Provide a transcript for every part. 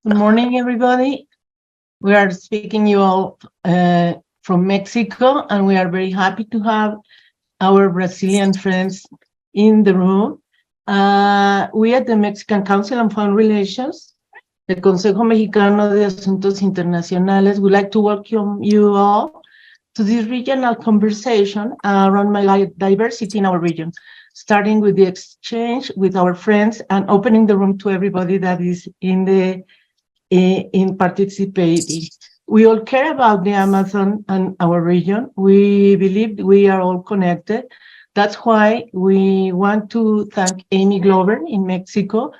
Good morning, everybody. We are speaking you all from Mexico, and we are very happy to have our Brazilian friends in the room. We at the Mexican Council on Foreign Relations, the Consejo Mexicano de Asuntos Internacionales, would like to welcome you all to this regional conversation around megadiversity in our region, starting with the exchange with our friends and opening the room to everybody that is in participating. We all care about the Amazon and our region. We believe we are all connected. That's why we want to thank Amy Glover in Mexico,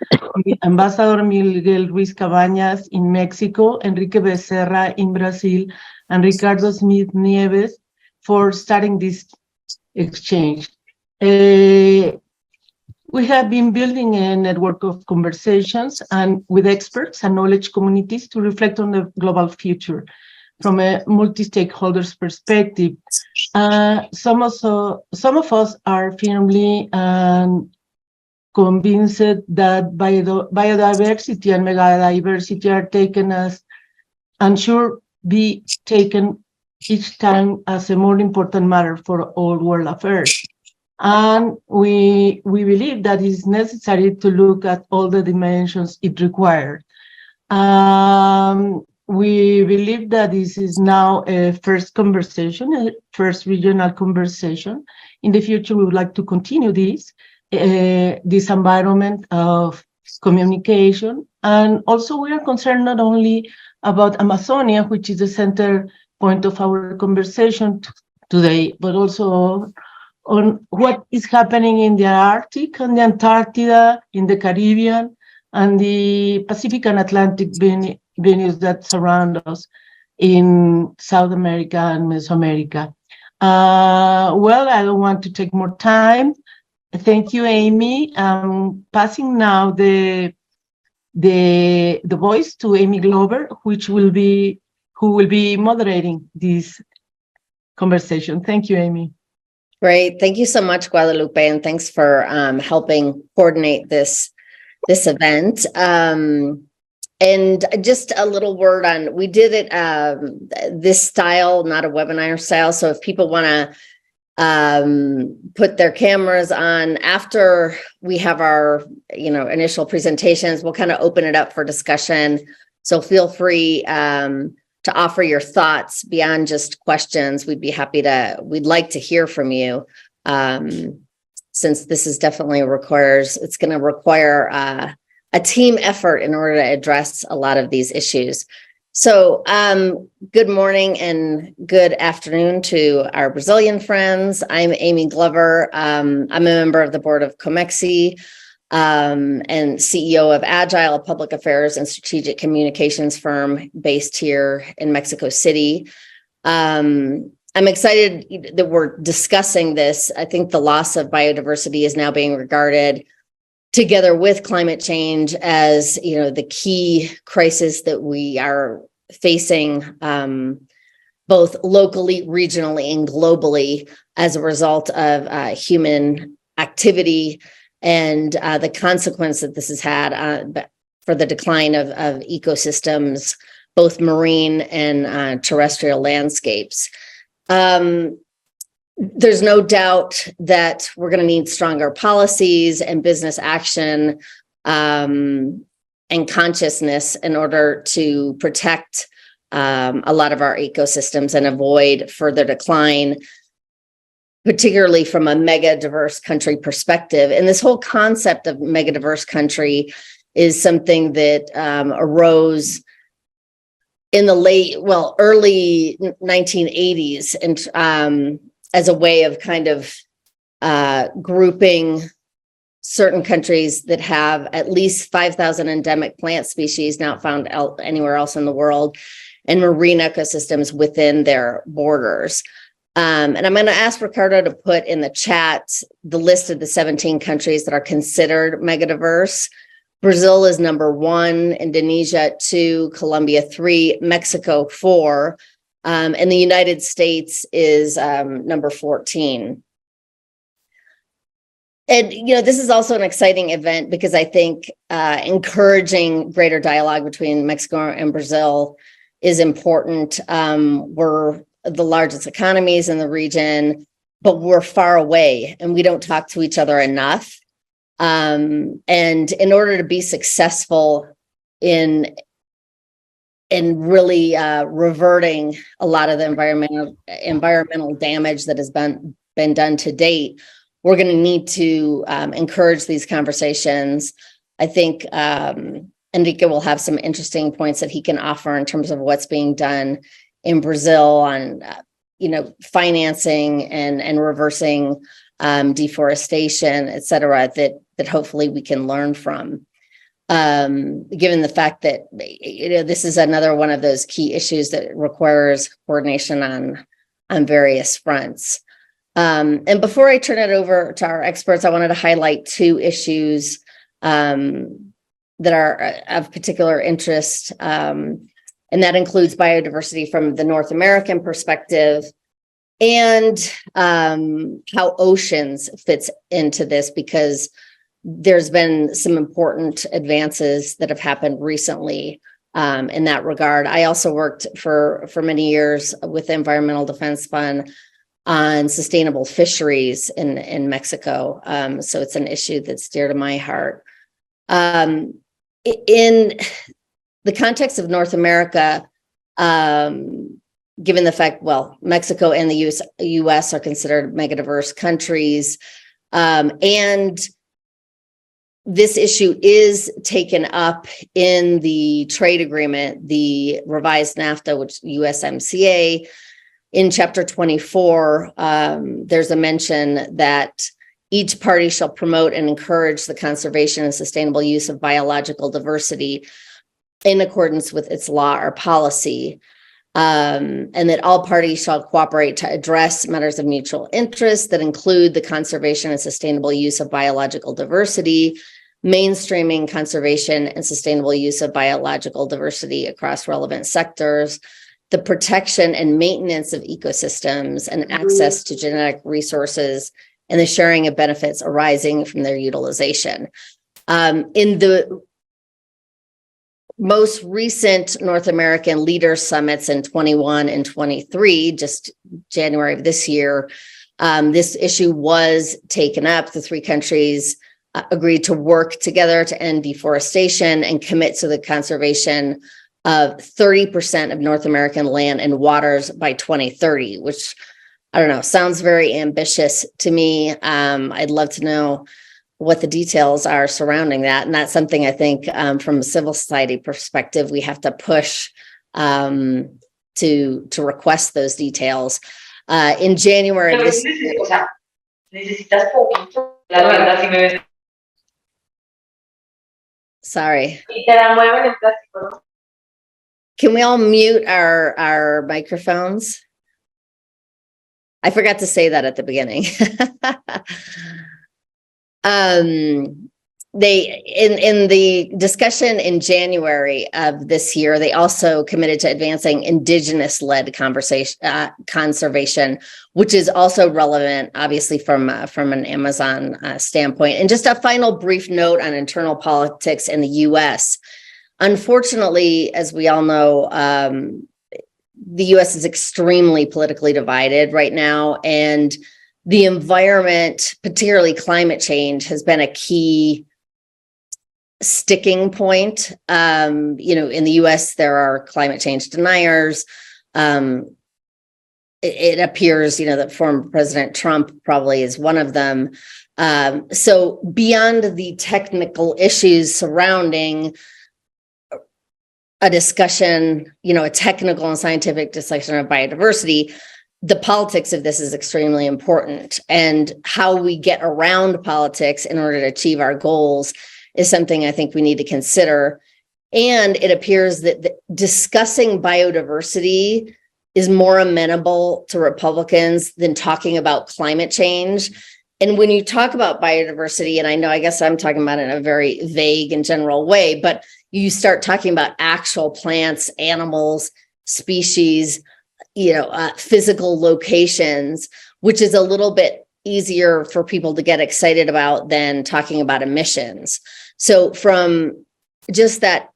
Ambassador Miguel Ruiz Cabañas in Mexico, Henrique Bezerra in Brazil, and Ricardo Nieves for starting this exchange. We have been building a network of conversations and with experts and knowledge communities to reflect on the global future from a multi-stakeholders perspective. Some of us are firmly convinced that biodiversity and megadiversity are taken as, and should be taken each time as a more important matter for all world affairs. And we believe that it's necessary to look at all the dimensions it requires. We believe that this is now a first conversation, a first regional conversation. In the future, we would like to continue this environment of communication. And also we are concerned not only about Amazonia, which is the center point of our conversation today, but also on what is happening in the Arctic and the Antarctica, in the Caribbean, and the Pacific and Atlantic venues that surround us in South America and Mesoamerica. Well, I don't want to take more time. Thank you, Amy. Passing now the voice to Amy Glover, who will be moderating this conversation. Thank you, Amy. Great. Thank you so much, Guadalupe, and thanks for helping coordinate this event. And just a little word on, we did it this style, not a webinar style. So if people want to put their cameras on after we have our initial presentations, we'll kind of open it up for discussion. So feel free to offer your thoughts beyond just questions. We'd like to hear from you, since this is definitely it's going to require a team effort in order to address a lot of these issues. So good morning and good afternoon to our Brazilian friends. I'm Amy Glover. I'm a member of the board of Comexi, and CEO of Agile, a public affairs and strategic communications firm based here in Mexico City. I'm excited that we're discussing this. I think the loss of biodiversity is now being regarded, together with climate change, as the key crisis that we are facing, both locally, regionally, and globally as a result of human activity and the consequence that this has had for the decline of ecosystems, both marine and terrestrial landscapes. There's no doubt that we're going to need stronger policies and business action and consciousness in order to protect a lot of our ecosystems and avoid further decline, particularly from a mega diverse country perspective. And this whole concept of mega diverse country is something that arose in the early 1980s, and as a way of kind of grouping certain countries that have at least 5,000 endemic plant species not found anywhere else in the world, and marine ecosystems within their borders. And I'm going to ask Ricardo to put in the chat the list of the 17 countries that are considered megadiverse. Brazil is number 1, Indonesia 2, Colombia 3, Mexico 4, and the United States is number 14. And, this is also an exciting event because I think encouraging greater dialogue between Mexico and Brazil is important. We're the largest economies in the region, but we're far away and we don't talk to each other enough. And in order to be successful in really reverting a lot of the environmental damage that has been done to date, we're going to need to encourage these conversations. I think Henrique will have some interesting points that he can offer in terms of what's being done in Brazil on, financing and reversing deforestation, et cetera, that hopefully we can learn from. Given the fact that, this is another one of those key issues that requires coordination on various fronts. And before I turn it over to our experts, I wanted to highlight two issues that are of particular interest, and that includes biodiversity from the North American perspective and how oceans fits into this, because there's been some important advances that have happened recently in that regard. I also worked for many years with the Environmental Defense Fund on sustainable fisheries in Mexico. So it's an issue that's dear to my heart. In the context of North America, given the fact, Mexico and the US are considered megadiverse countries, and this issue is taken up in the trade agreement, the revised NAFTA, which USMCA. In Chapter 24, there's a mention that each party shall promote and encourage the conservation and sustainable use of biological diversity in accordance with its law or policy, and that all parties shall cooperate to address matters of mutual interest that include the conservation and sustainable use of biological diversity, mainstreaming conservation and sustainable use of biological diversity across relevant sectors, the protection and maintenance of ecosystems and access to genetic resources, and the sharing of benefits arising from their utilization. In the most recent North American Leaders Summits in 21 and 23, just January of this year, this issue was taken up. The three countries agreed to work together to end deforestation and commit to the conservation of 30% of North American land and waters by 2030, which, I don't know, sounds very ambitious to me. I'd love to know what the details are surrounding that. And that's something I think from a civil society perspective, we have to push to request those details. In January of this Sorry. Can we all mute our microphones? I forgot to say that at the beginning. They in the discussion in January of this year, they also committed to advancing indigenous-led conservation, which is also relevant, obviously, from an Amazon standpoint. And just a final brief note on internal politics in the U.S. Unfortunately, as we all know, the U.S. is extremely politically divided right now, and the environment, particularly climate change, has been a key sticking point. In the US, there are climate change deniers. It appears, that former President Trump probably is one of them. So beyond the technical issues surrounding a discussion, a technical and scientific discussion of biodiversity, the politics of this is extremely important. And how we get around politics in order to achieve our goals is something I think we need to consider. And it appears that discussing biodiversity is more amenable to Republicans than talking about climate change. And when you talk about biodiversity, and I guess I'm talking about it in a very vague and general way, but you start talking about actual plants, animals, species, physical locations, which is a little bit easier for people to get excited about than talking about emissions. So from just that,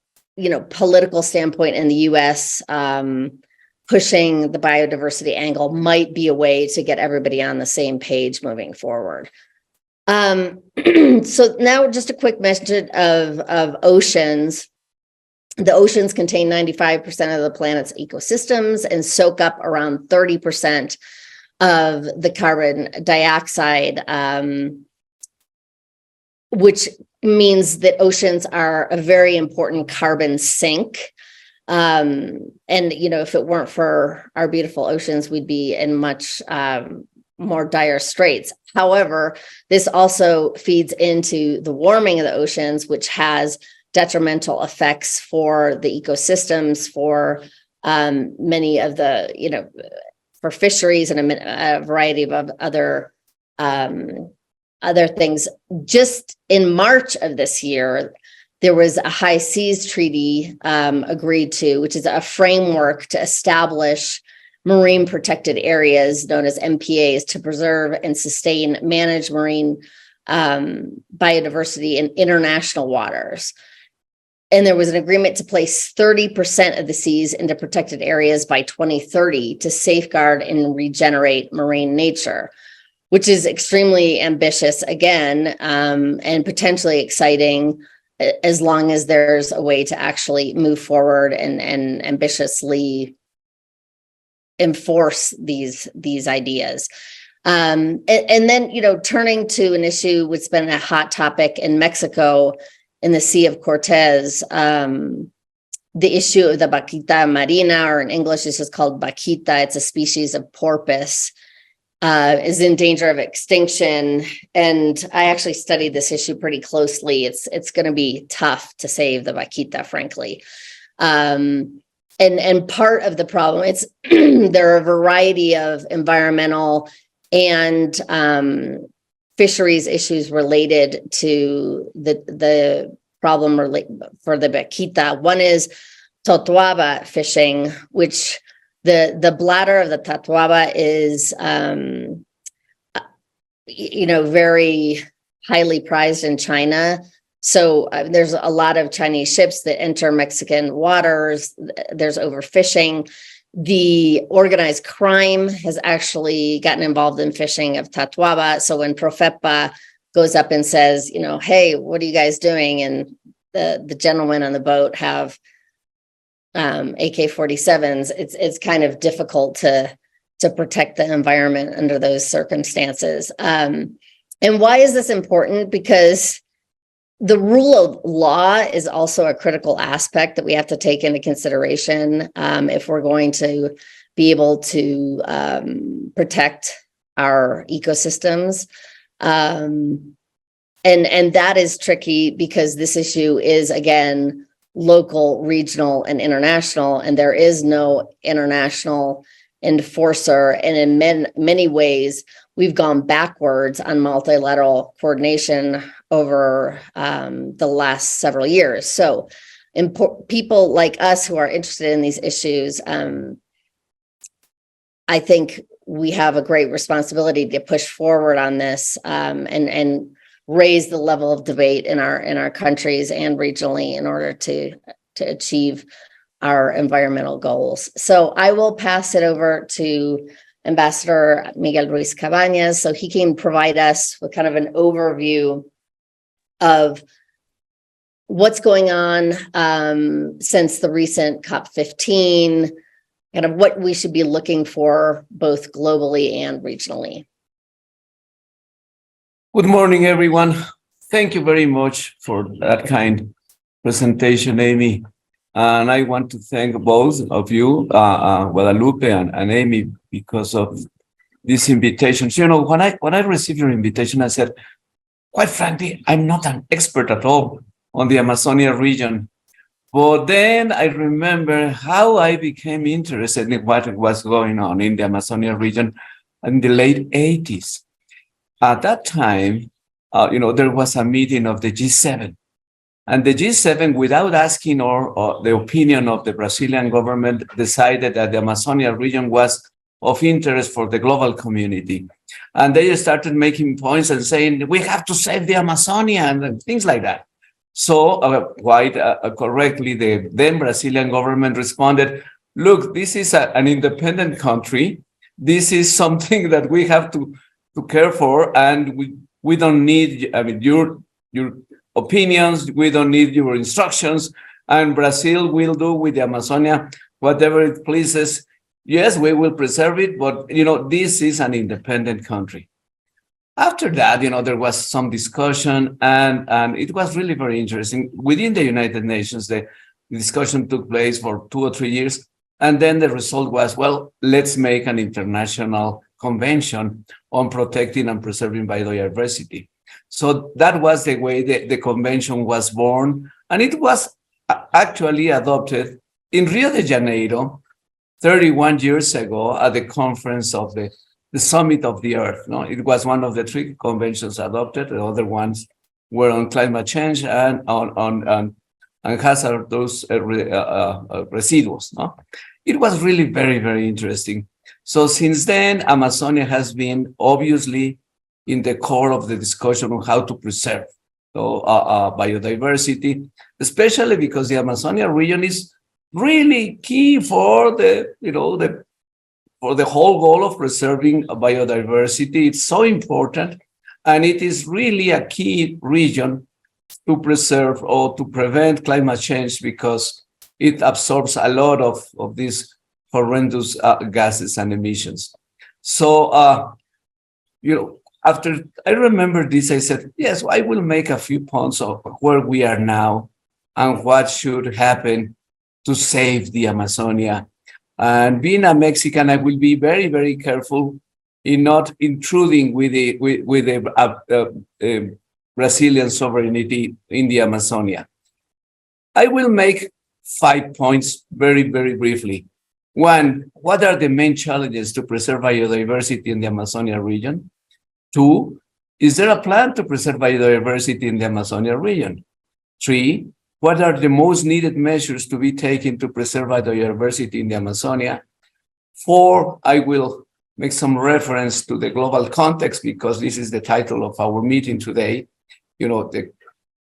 political standpoint in the US, pushing the biodiversity angle might be a way to get everybody on the same page moving forward. So now just a quick mention of oceans. The oceans contain 95% of the planet's ecosystems and soak up around 30% of the carbon dioxide, which means that oceans are a very important carbon sink. And, if it weren't for our beautiful oceans, we'd be in much more dire straits. However, this also feeds into the warming of the oceans, which has detrimental effects for the ecosystems, for many of the, for fisheries and a variety of other things. Just in March of this year, there was a high seas treaty agreed to, which is a framework to establish marine protected areas known as MPAs to preserve and sustain, manage marine biodiversity in international waters. And there was an agreement to place 30% of the seas into protected areas by 2030 to safeguard and regenerate marine nature, which is extremely ambitious again, and potentially exciting as long as there's a way to actually move forward and ambitiously enforce these ideas. And then, turning to an issue which has been a hot topic in Mexico in the Sea of Cortez, the issue of the vaquita marina, or in English, it's just called vaquita. It's a species of porpoise, is in danger of extinction. And I actually studied this issue pretty closely. It's going to be tough to save the vaquita, frankly. And part of the problem, there are a variety of environmental and fisheries issues related to the problem for the vaquita. One is totuaba fishing, which the bladder of the totuaba is, very highly prized in China. So there's a lot of Chinese ships that enter Mexican waters. There's overfishing. The organized crime has actually gotten involved in fishing of totuaba. So when Profepa goes up and says, hey, what are you guys doing? And the gentlemen on the boat have AK-47s. It's kind of difficult to protect the environment under those circumstances. And why is this important? Because the rule of law is also a critical aspect that we have to take into consideration if we're going to be able to protect our ecosystems. And that is tricky because this issue is, again, local, regional, and international, and there is no international enforcer. And in many ways, we've gone backwards on multilateral coordination over the last several years. So people like us who are interested in these issues, I think we have a great responsibility to push forward on this and raise the level of debate in our countries and regionally in order to achieve our environmental goals. So I will pass it over to Ambassador Miguel Ruiz Cabañas, so he can provide us with kind of an overview of what's going on since the recent COP15, kind of what we should be looking for both globally and regionally. Good morning, everyone. Thank you very much for that kind presentation, Amy. And I want to thank both of you, Guadalupe and Amy, because of these invitations. When I received your invitation, I said, quite frankly, I'm not an expert at all on the Amazonia region. But then I remember how I became interested in what was going on in the Amazonia region in the late 80s. At that time, there was a meeting of the G7. And the G7, without asking or the opinion of the Brazilian government, decided that the Amazonia region was of interest for the global community. And they started making points and saying, we have to save the Amazonia and things like that. So quite correctly, the then Brazilian government responded, look, this is an independent country. This is something that we have to care for, and we don't need, I mean, your opinions, we don't need your instructions, and Brazil will do with the Amazonia whatever it pleases. Yes, we will preserve it, but, this is an independent country. After that, there was some discussion, and it was really very interesting. Within the United Nations, the discussion took place for 2 or 3 years, and then the result was, well, let's make an international convention on protecting and preserving biodiversity. So that was the way the convention was born, and it was actually adopted in Rio de Janeiro 31 years ago at the conference of the Summit of the Earth. No, it was one of the 3 conventions adopted. The other ones were on climate change and on hazardous residues. No, it was really very, very interesting. So since then, Amazonia has been obviously in the core of the discussion on how to preserve biodiversity, especially because the Amazonia region is really key for for the whole goal of preserving biodiversity. It's so important, and it is really a key region to preserve or to prevent climate change because it absorbs a lot of these horrendous gases and emissions. So, after I remember this, I said, yes, I will make a few points of where we are now and what should happen to save the Amazonia. And being a Mexican, I will be very, very careful in not intruding with the Brazilian sovereignty in the Amazonia. I will make 5 points very, very briefly. 1, what are the main challenges to preserve biodiversity in the Amazonia region? 2, is there a plan to preserve biodiversity in the Amazonia region? 3, what are the most needed measures to be taken to preserve biodiversity in the Amazonia? 4, I will make some reference to the global context because this is the title of our meeting today, the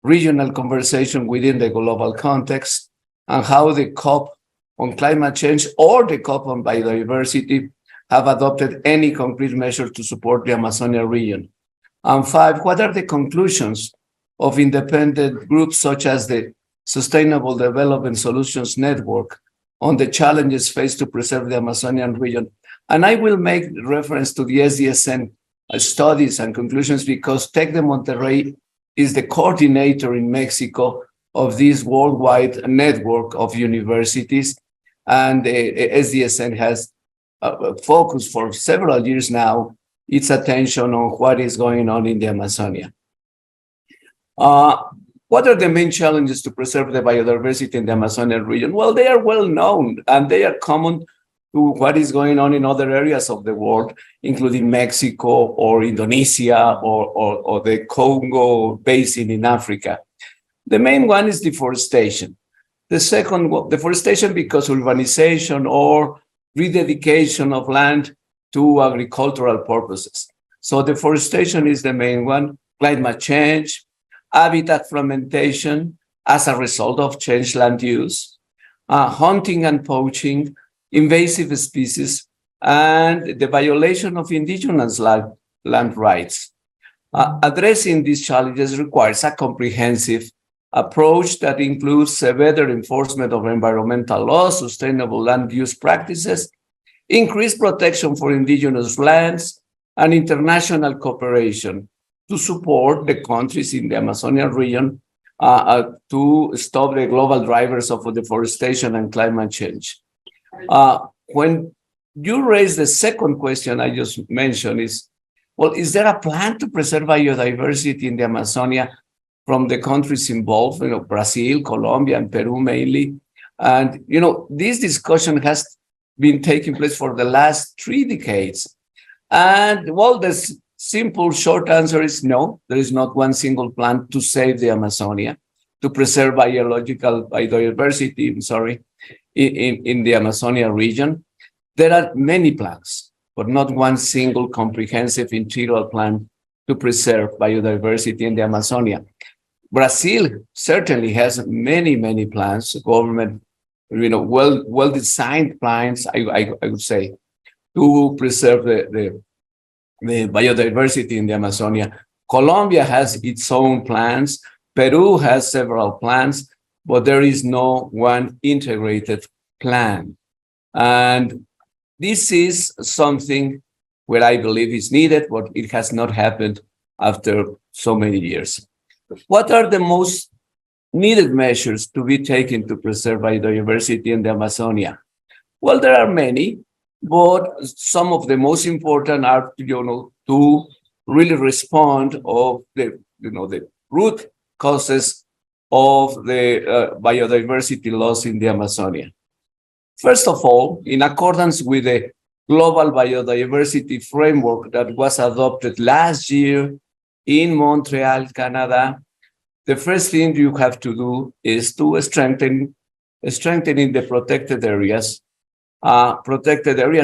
regional conversation within the global context and how the COP on climate change or the COP on biodiversity have adopted any concrete measure to support the Amazonia region. And 5, what are the conclusions of independent groups such as the Sustainable Development Solutions Network on the challenges faced to preserve the Amazonian region? And I will make reference to the SDSN studies and conclusions because Tec de Monterrey is the coordinator in Mexico of this worldwide network of universities. And the SDSN has focused for several years now its attention on what is going on in the Amazonia. What are the main challenges to preserve the biodiversity in the Amazonian region? Well, they are well known and they are common to what is going on in other areas of the world, including Mexico or Indonesia or the Congo basin in Africa. The main one is deforestation. The second, deforestation because urbanization or rededication of land to agricultural purposes. So deforestation is the main one. Climate change, habitat fragmentation as a result of changed land use, hunting and poaching, invasive species, and the violation of indigenous land rights. Addressing these challenges requires a comprehensive approach that includes a better enforcement of environmental laws, sustainable land use practices, increased protection for indigenous lands, and international cooperation to support the countries in the Amazonian region to stop the global drivers of deforestation and climate change. When you raise the second question I just mentioned is, well, is there a plan to preserve biodiversity in the Amazonia from the countries involved, Brazil, Colombia, and Peru mainly? And, this discussion has been taking place for the last 3 decades. And, well, the simple short answer is no, there is not one single plan to save the Amazonia, to preserve biodiversity, in the Amazonia region. There are many plans, but not one single comprehensive integral plan to preserve biodiversity in the Amazonia. Brazil certainly has many, many plans, government, well-designed plans, I would say, to preserve the biodiversity in the Amazonia. Colombia has its own plans. Peru has several plans, but there is no one integrated plan. And this is something where I believe is needed, but it has not happened after so many years. What are the most needed measures to be taken to preserve biodiversity in the Amazonia? Well, there are many, but some of the most important are, to really respond of the root causes of the biodiversity loss in the Amazonia. First of all, in accordance with the Global Biodiversity Framework that was adopted last year in Montreal, Canada, the first thing you have to do is to strengthening the protected areas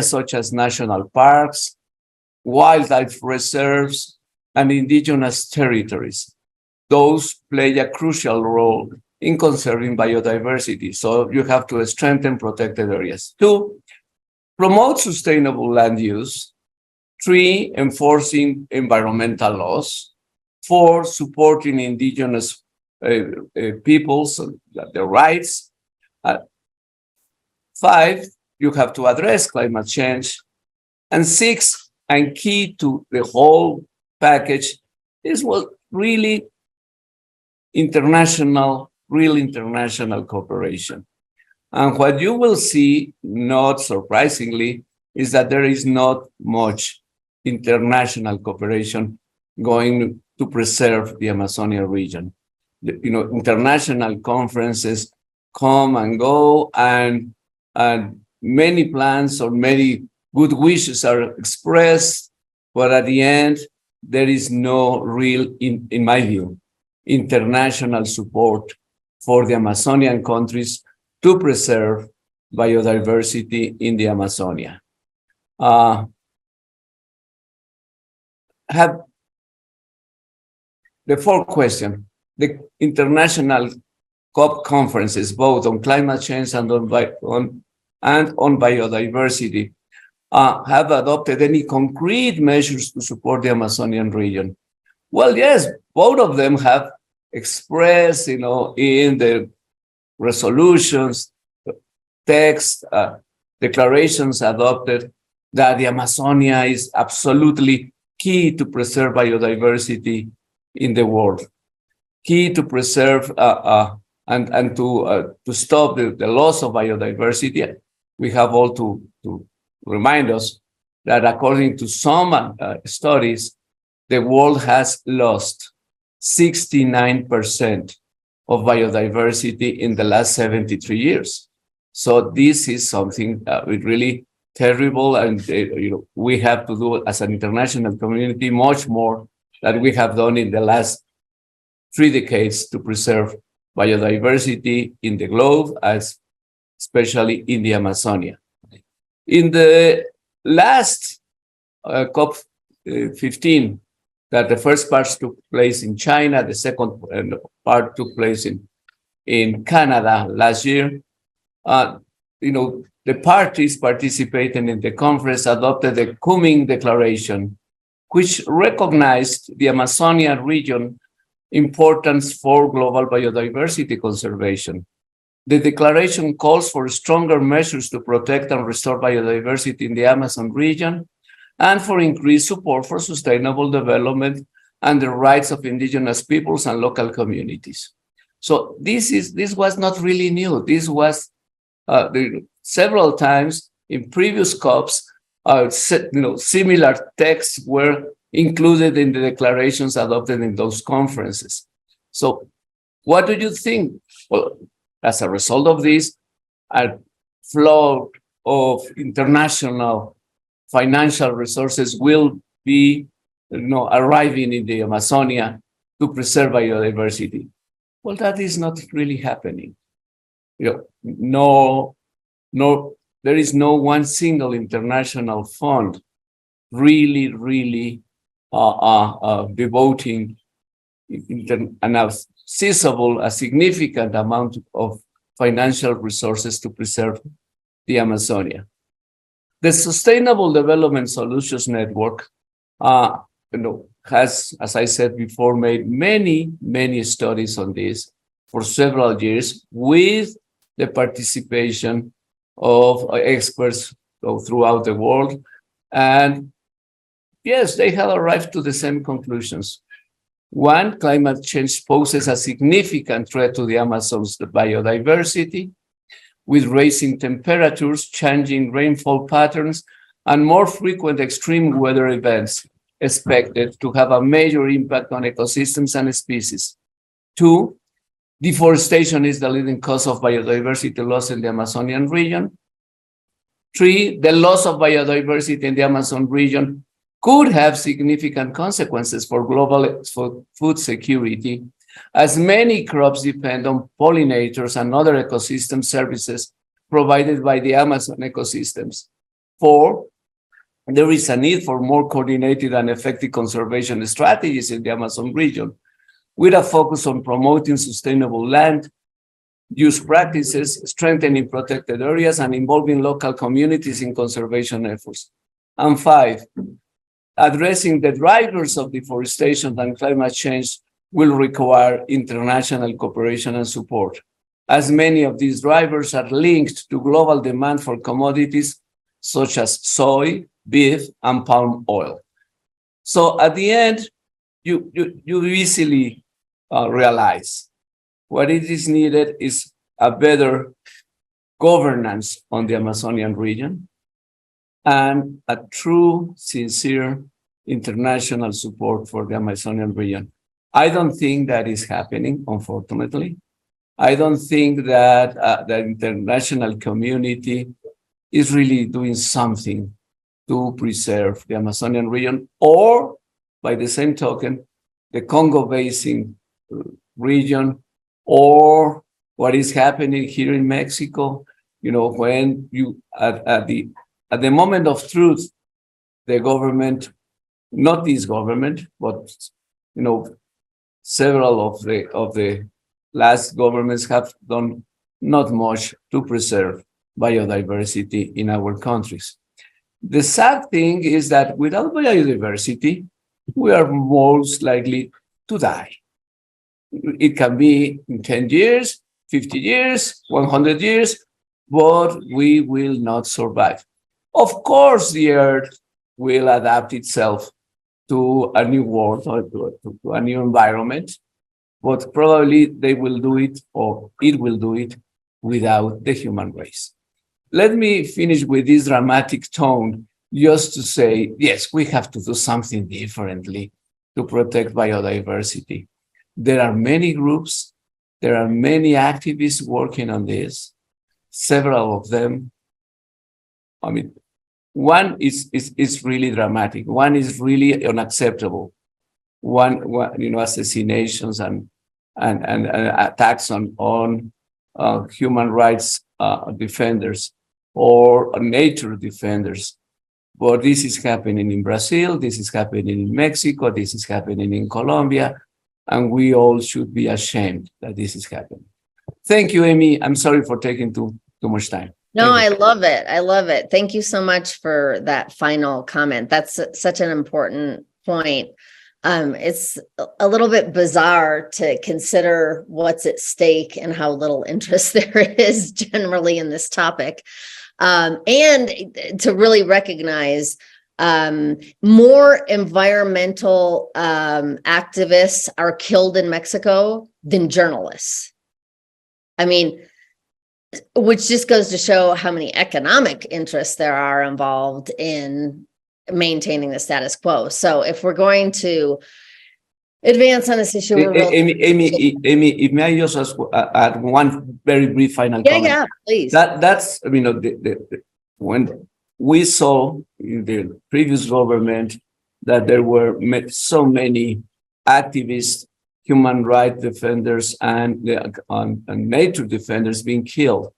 such as national parks, wildlife reserves, and indigenous territories. Those play a crucial role in conserving biodiversity. So you have to strengthen protected areas. 2, promote sustainable land use. 3, enforcing environmental laws. 4, supporting indigenous peoples, their rights. 5, you have to address climate change. And 6, and key to the whole package, is what really real international cooperation. And what you will see, not surprisingly, is that there is not much international cooperation going to preserve the Amazonia region. International conferences come and go, and many plans or many good wishes are expressed, but at the end, there is no real, in my view, international support for the Amazonian countries to preserve biodiversity in the Amazonia. Have the fourth question: the international COP conferences, both on climate change and on biodiversity, have adopted any concrete measures to support the Amazonian region? Well, yes, both of them have expressed, in the resolutions, text, declarations adopted, that the Amazonia is absolutely key to preserve biodiversity in the world, key to preserve and to stop the loss of biodiversity. We have all to remind us that according to some studies, the world has lost 69% of biodiversity in the last 73 years. So this is something really terrible, and we have to do as an international community much more than we have done in the last 3 decades to preserve biodiversity in the globe, especially in the Amazonia. In the last COP15, that the first part took place in China, the second part took place in Canada last year. The parties participating in the conference adopted the Kunming Declaration, which recognized the Amazonian region importance for global biodiversity conservation. The declaration calls for stronger measures to protect and restore biodiversity in the Amazon region, and for increased support for sustainable development and the rights of indigenous peoples and local communities. So this was not really new. This was several times in previous COPs, similar texts were included in the declarations adopted in those conferences. So what do you think? Well, as a result of this, a flow of international financial resources will be arriving in the Amazonia to preserve biodiversity. Well, that is not really happening. No there is no one single international fund really devoting a significant amount of financial resources to preserve the Amazonia. The Sustainable Development Solutions Network, has, as I said before, made many studies on this for several years with the participation of experts throughout the world. And yes, they have arrived to the same conclusions. One, climate change poses a significant threat to the Amazon's biodiversity, with rising temperatures, changing rainfall patterns, and more frequent extreme weather events expected to have a major impact on ecosystems and species. Two, deforestation is the leading cause of biodiversity loss in the Amazonian region. Three, the loss of biodiversity in the Amazon region could have significant consequences for global food security, as many crops depend on pollinators and other ecosystem services provided by the Amazon ecosystems. Four, there is a need for more coordinated and effective conservation strategies in the Amazon region, with a focus on promoting sustainable land use practices, strengthening protected areas, and involving local communities in conservation efforts. And five, addressing the drivers of deforestation and climate change will require international cooperation and support, as many of these drivers are linked to global demand for commodities such as soy, beef, and palm oil. So at the end, you easily realize what it is needed is a better governance on the Amazonian region and a true, sincere international support for the Amazonian region. I don't think that is happening, unfortunately. I don't think that the international community is really doing something to preserve the Amazonian region, or by the same token, the Congo Basin region, or what is happening here in Mexico. You know, when you at the moment of truth, the government, not this government, but several of the last governments have done not much to preserve biodiversity in our countries. The sad thing is that without biodiversity, we are most likely to die. It can be in 10 years, 50 years, 100 years, but we will not survive. Of course, the earth will adapt itself to a new world or to a new environment, but probably they will do it, or it will do it, without the human race. Let me finish with this dramatic tone just to say, yes, we have to do something differently to protect biodiversity. There are many groups, there are many activists working on this, several of them. I mean, one is really dramatic. One is really unacceptable. One assassinations and attacks on human rights defenders or nature defenders. But this is happening in Brazil, this is happening in Mexico, this is happening in Colombia, and we all should be ashamed that this is happening. Thank you, Amy. I'm sorry for taking too much time. No, I love it. I love it. Thank you so much for that final comment. That's such an important point. It's a little bit bizarre to consider what's at stake and how little interest there is generally in this topic. And to really recognize more environmental activists are killed in Mexico than journalists. I mean, which just goes to show how many economic interests there are involved in maintaining the status quo. So if we're going to advance on this issue, Amy, if may I just add one very brief final comment? Yeah, please. That's when we saw in the previous government that there were so many activists, human rights defenders, and nature defenders being killed.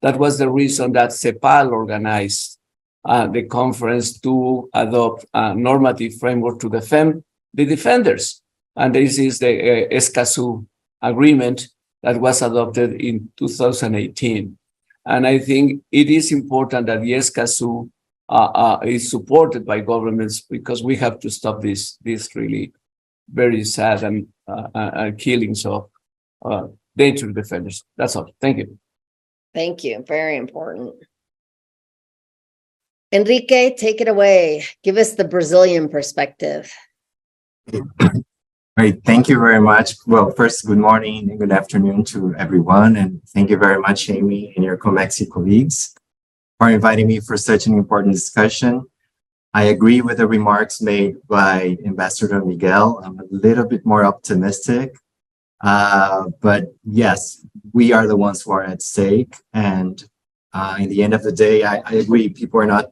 That was the reason that CEPAL organized the conference to adopt a normative framework to defend the defenders. And this is the Escazú agreement that was adopted in 2018. And I think it is important that the Escazú is supported by governments, because we have to stop this really very sad and killings of dangerous defenders. That's all. Thank you. Thank you. Very important. Henrique, take it away. Give us the Brazilian perspective. Great. Thank you very much. Well, first, good morning and good afternoon to everyone. And thank you very much, Amy, and your Comexi colleagues for inviting me for such an important discussion. I agree with the remarks made by Ambassador Miguel. I'm a little bit more optimistic. But yes, we are the ones who are at stake. And in the end of the day, I agree, people are not,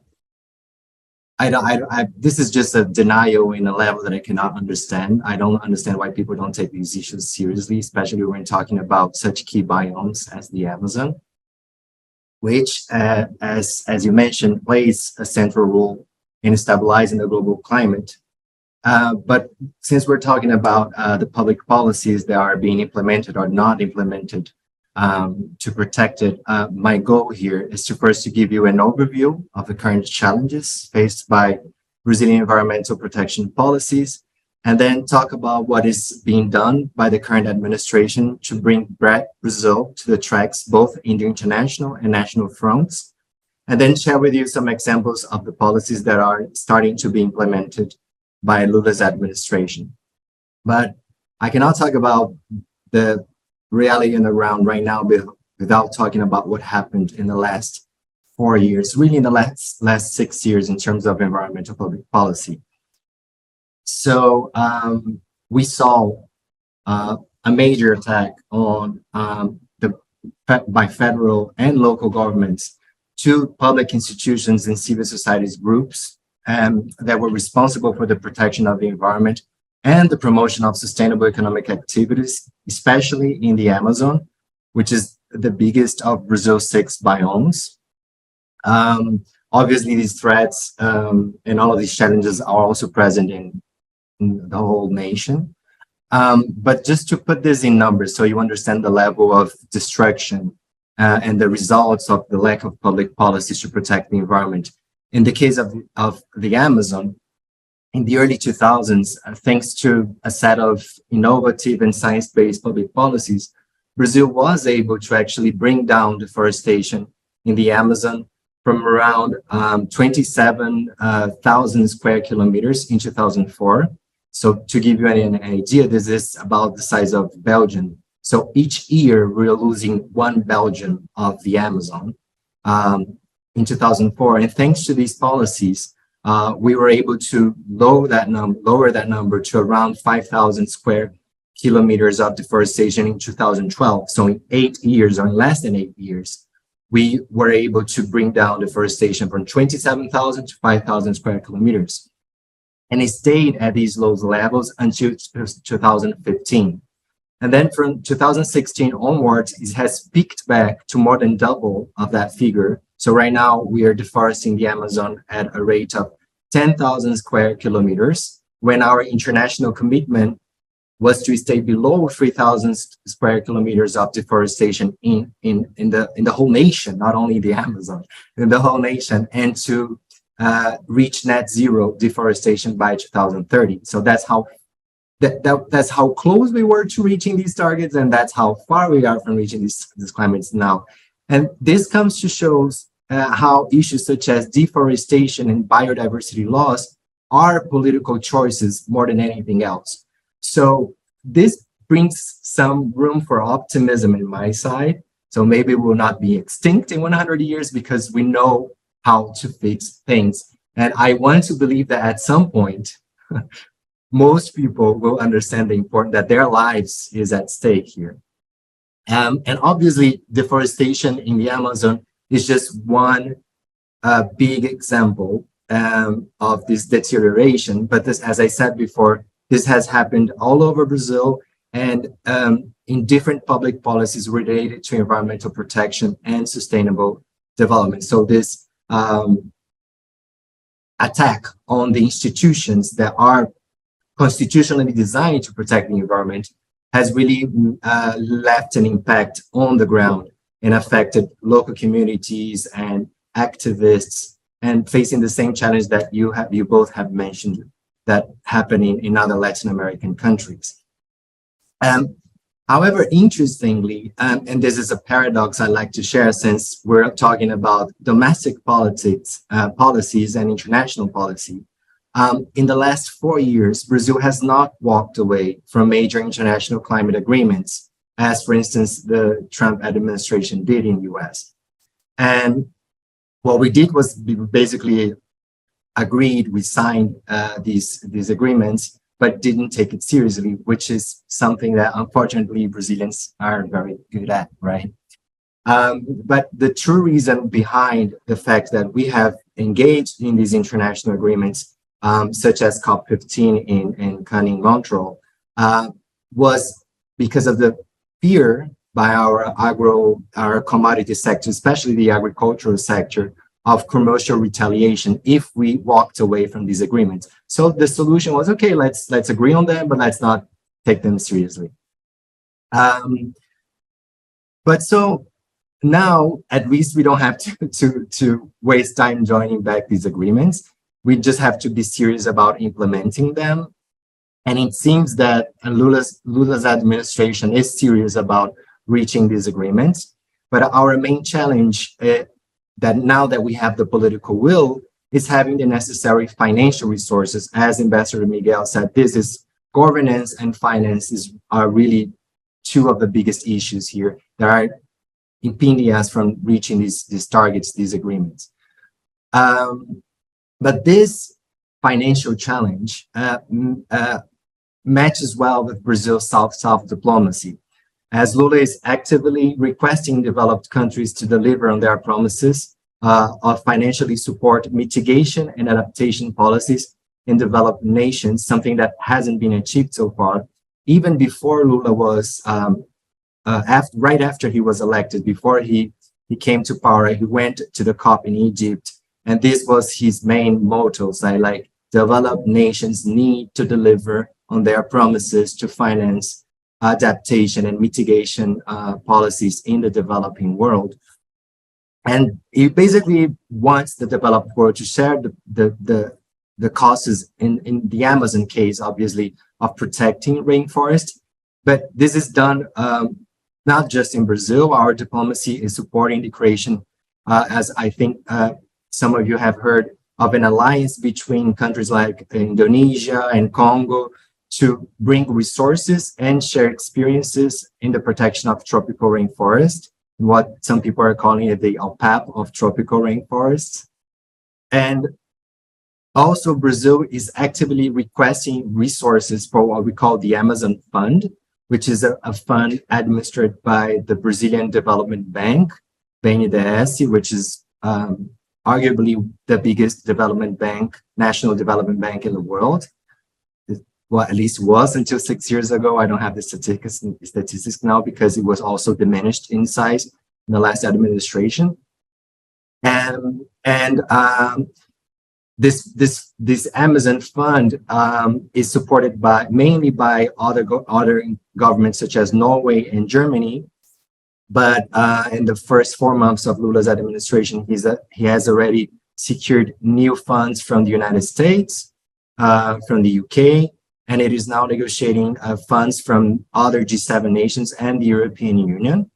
this is just a denial in a level that I cannot understand. I don't understand why people don't take these issues seriously, especially when talking about such key biomes as the Amazon, which, as you mentioned, plays a central role in stabilizing the global climate. But since we're talking about the public policies that are being implemented or not implemented to protect it, my goal here is to first to give you an overview of the current challenges faced by Brazilian environmental protection policies, and then talk about what is being done by the current administration to bring back Brazil to the tracks, both in the international and national fronts, and then share with you some examples of the policies that are starting to be implemented by Lula's administration. But I cannot talk about the reality on the ground right now without talking about what happened in the last 4 years, really in the last 6 years in terms of environmental public policy. So we saw a major attack on by federal and local governments to public institutions and civil societies groups that were responsible for the protection of the environment and the promotion of sustainable economic activities, especially in the Amazon, which is the biggest of Brazil's 6 biomes. Obviously, these threats and all of these challenges are also present in the whole nation. But just to put this in numbers so you understand the level of destruction and the results of the lack of public policies to protect the environment. In the case of the Amazon, in the early 2000s, thanks to a set of innovative and science-based public policies, Brazil was able to actually bring down deforestation in the Amazon from around 27,000 square kilometers in 2004. So to give you an idea, this is about the size of Belgium. So each year, we're losing 1 Belgian of the Amazon in 2004. And thanks to these policies, we were able to lower that number to around 5,000 square kilometers of deforestation in 2012. So in 8 years, or in less than 8 years, we were able to bring down deforestation from 27,000 to 5,000 square kilometers. And it stayed at these low levels until 2015. And then from 2016 onwards, it has peaked back to more than double of that figure. So right now we are deforesting the Amazon at a rate of 10,000 square kilometers, when our international commitment was to stay below 3,000 square kilometers of deforestation in the whole nation, not only the Amazon, in the whole nation, and to reach net zero deforestation by 2030. So that's how close we were to reaching these targets, and that's how far we are from reaching these climates now. And this comes to show how issues such as deforestation and biodiversity loss are political choices more than anything else. So this brings some room for optimism in my side. So maybe we'll not be extinct in 100 years because we know how to fix things. And I want to believe that at some point, most people will understand the importance that their lives is at stake here. And obviously, deforestation in the Amazon is just one big example of this deterioration. But this, as I said before, this has happened all over Brazil. And in different public policies related to environmental protection and sustainable development. So this attack on the institutions that are constitutionally designed to protect the environment has really left an impact on the ground and affected local communities and activists, and facing the same challenge that you both have mentioned that happening in other Latin American countries. However, interestingly, and this is a paradox I'd like to share since we're talking about domestic politics, policies and international policy. In the last 4 years, Brazil has not walked away from major international climate agreements, as for instance, the Trump administration did in the US. And what we did was basically we signed these agreements, but didn't take it seriously, which is something that unfortunately Brazilians are very good at, right? But the true reason behind the fact that we have engaged in these international agreements, such as COP15 in Cannes, Montreal, was because of the fear by our commodity sector, especially the agricultural sector, of commercial retaliation if we walked away from these agreements. So the solution was, okay, let's agree on them, but let's not take them seriously. But so now, at least we don't have to waste time joining back these agreements. We just have to be serious about implementing them. And it seems that Lula's administration is serious about reaching these agreements. But our main challenge that now that we have the political will is having the necessary financial resources. As Ambassador Miguel said, this is governance and finances are really two of the biggest issues here that are impeding us from reaching these targets, these agreements. But this financial challenge matches well with Brazil's South-South diplomacy, as Lula is actively requesting developed countries to deliver on their promises of financially support mitigation and adaptation policies in developed nations, something that hasn't been achieved so far. Even before Lula was, right after he was elected, before he came to power, he went to the COP in Egypt, and this was his main motto, like developed nations need to deliver on their promises to finance adaptation and mitigation policies in the developing world. And he basically wants the developed world to share the costs in the Amazon case, obviously, of protecting rainforest. But this is done not just in Brazil. Our diplomacy is supporting the creation, as I think some of you have heard, of an alliance between countries like Indonesia and Congo to bring resources and share experiences in the protection of tropical rainforest, what some people are calling it the OPAP of tropical rainforests. And also Brazil is actively requesting resources for what we call the Amazon Fund, which is a fund administered by the Brazilian Development Bank, BNDES, which is arguably the biggest development bank, national development bank in the world. Well, at least was until 6 years ago. I don't have the statistics now because it was also diminished in size in the last administration. And this Amazon Fund is supported mainly by other governments such as Norway and Germany. But in the first 4 months of Lula's administration, he has already secured new funds from the United States, from the UK, and it is now negotiating funds from other G7 nations and the European Union.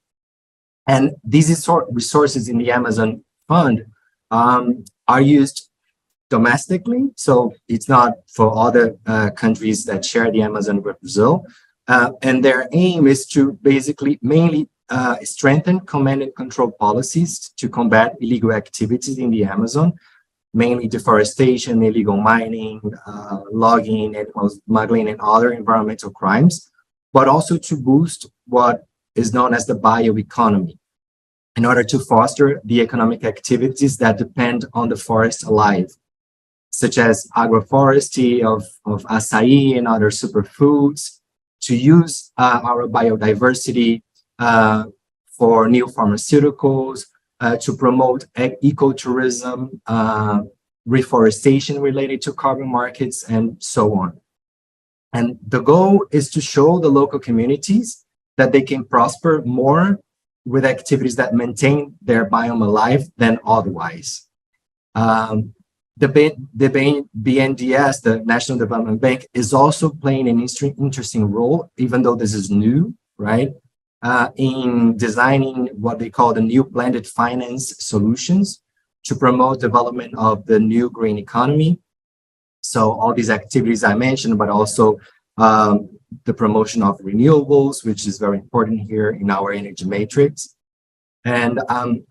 And these resources in the Amazon Fund are used domestically, so it's not for other countries that share the Amazon with Brazil. And their aim is to basically mainly strengthen command and control policies to combat illegal activities in the Amazon, mainly deforestation, illegal mining, logging, animal smuggling, and other environmental crimes, but also to boost what is known as the bioeconomy in order to foster the economic activities that depend on the forest alive, such as agroforestry of acai and other superfoods, to use our biodiversity for new pharmaceuticals, to promote ecotourism, reforestation related to carbon markets, and so on. And the goal is to show the local communities that they can prosper more with activities that maintain their biome alive than otherwise. The BNDES, the National Development Bank, is also playing an interesting role, even though this is new, right? In designing what they call the new blended finance solutions to promote development of the new green economy. So all these activities I mentioned, but also the promotion of renewables, which is very important here in our energy matrix. And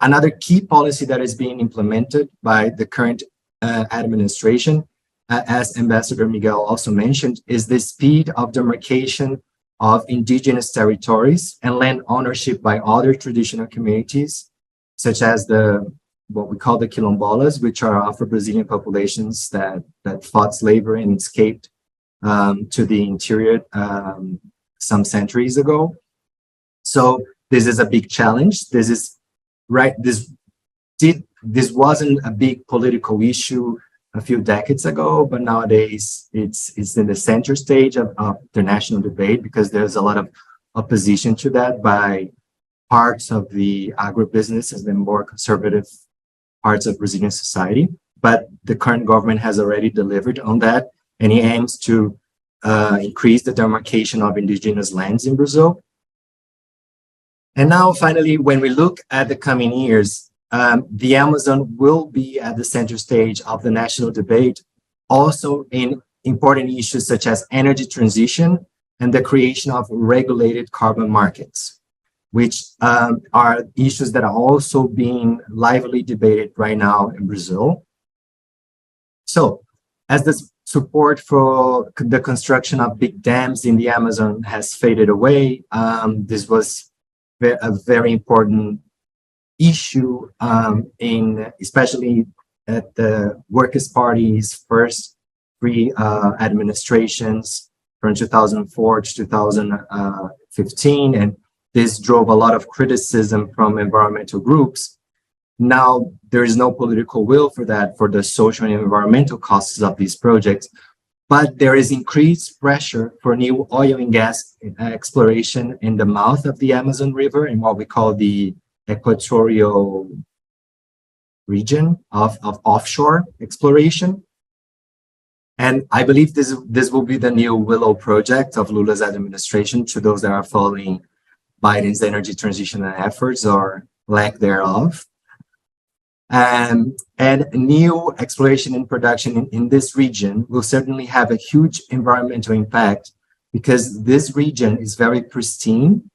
another key policy that is being implemented by the current administration, as Ambassador Miguel also mentioned, is the speed of demarcation of indigenous territories and land ownership by other traditional communities, such as what we call the quilombolas, which are Afro-Brazilian populations that fought slavery and escaped to the interior some centuries ago. So this is a big challenge. This is right. This wasn't a big political issue a few decades ago, but nowadays it's in the center stage of the national debate, because there's a lot of opposition to that by parts of the agribusiness and the more conservative parts of Brazilian society. But the current government has already delivered on that, and it aims to increase the demarcation of indigenous lands in Brazil. And now, finally, when we look at the coming years, the Amazon will be at the center stage of the national debate, also in important issues such as energy transition and the creation of regulated carbon markets, which are issues that are also being lively debated right now in Brazil. So, as the support for the construction of big dams in the Amazon has faded away, this was a very important issue especially at the Workers' Party's first three administrations from 2004 to 2015, and this drove a lot of criticism from environmental groups. Now there is no political will for that, for the social and environmental costs of these projects, but there is increased pressure for new oil and gas exploration in the mouth of the Amazon River in what we call the equatorial region of offshore exploration. And I believe this will be the new Willow project of Lula's administration, to those that are following Biden's energy transition efforts or lack thereof. And new exploration and production in this region will certainly have a huge environmental impact, because this region is very pristine,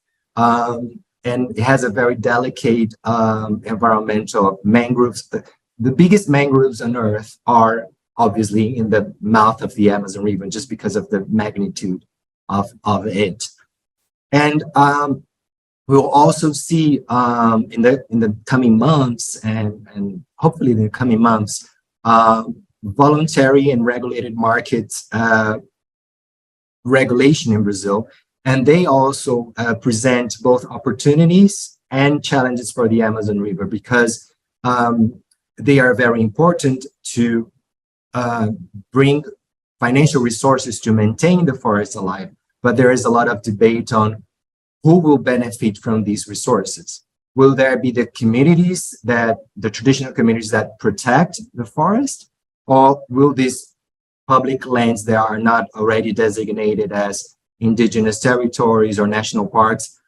and it has a very delicate environmental mangroves. The biggest mangroves on Earth are obviously in the mouth of the Amazon River, just because of the magnitude of it. And we'll also see in the coming months, and hopefully in the coming months, voluntary and regulated markets regulation in Brazil. And they also present both opportunities and challenges for the Amazon River, because they are very important to bring financial resources to maintain the forest alive. But there is a lot of debate on who will benefit from these resources. Will there be the communities, the traditional communities that protect the forest, or will these public lands that are not already designated as indigenous territories or national parks,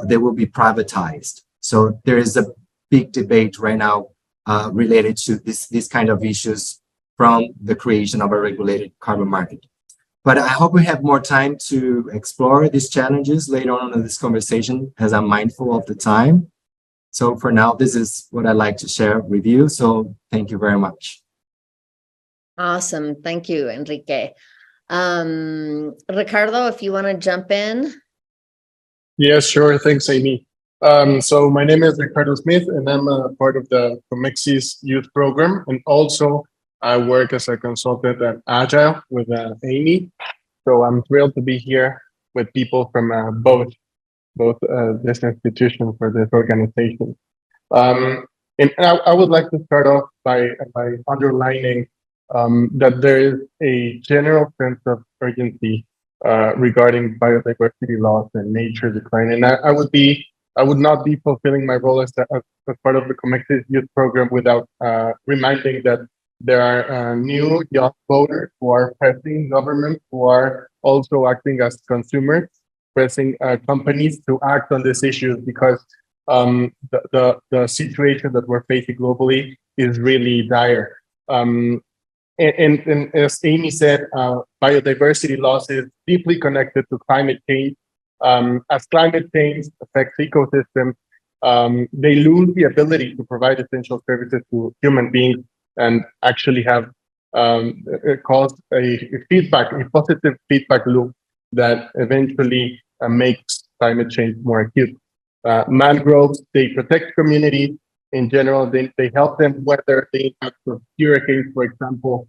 they will be privatized? So there is a big debate right now related to this kind of issues from the creation of a regulated carbon market. But I hope we have more time to explore these challenges later on in this conversation, as I'm mindful of the time. So for now, this is what I'd like to share with you. So thank you very much. Awesome. Thank you, Henrique. Ricardo, if you want to jump in. Yeah, sure. Thanks, Amy. So my name is Ricardo Smith, and I'm a part of the Comexi's youth program. And also I work as a consultant at Agile with Amy. So I'm thrilled to be here with people from both this institution for this organization. And I would like to start off by underlining that there is a general sense of urgency regarding biodiversity loss and nature decline. And I would not be fulfilling my role as part of the Comexi youth program without reminding that there are new young voters who are pressing government, who are also acting as consumers, pressing companies to act on these issues, because the situation that we're facing globally is really dire. And as Amy said, biodiversity loss is deeply connected to climate change. As climate change affects ecosystems, they lose the ability to provide essential services to human beings and actually have caused a positive feedback loop that eventually makes climate change more acute. Mangroves, they protect communities in general. They help them weather the impact of hurricanes, for example.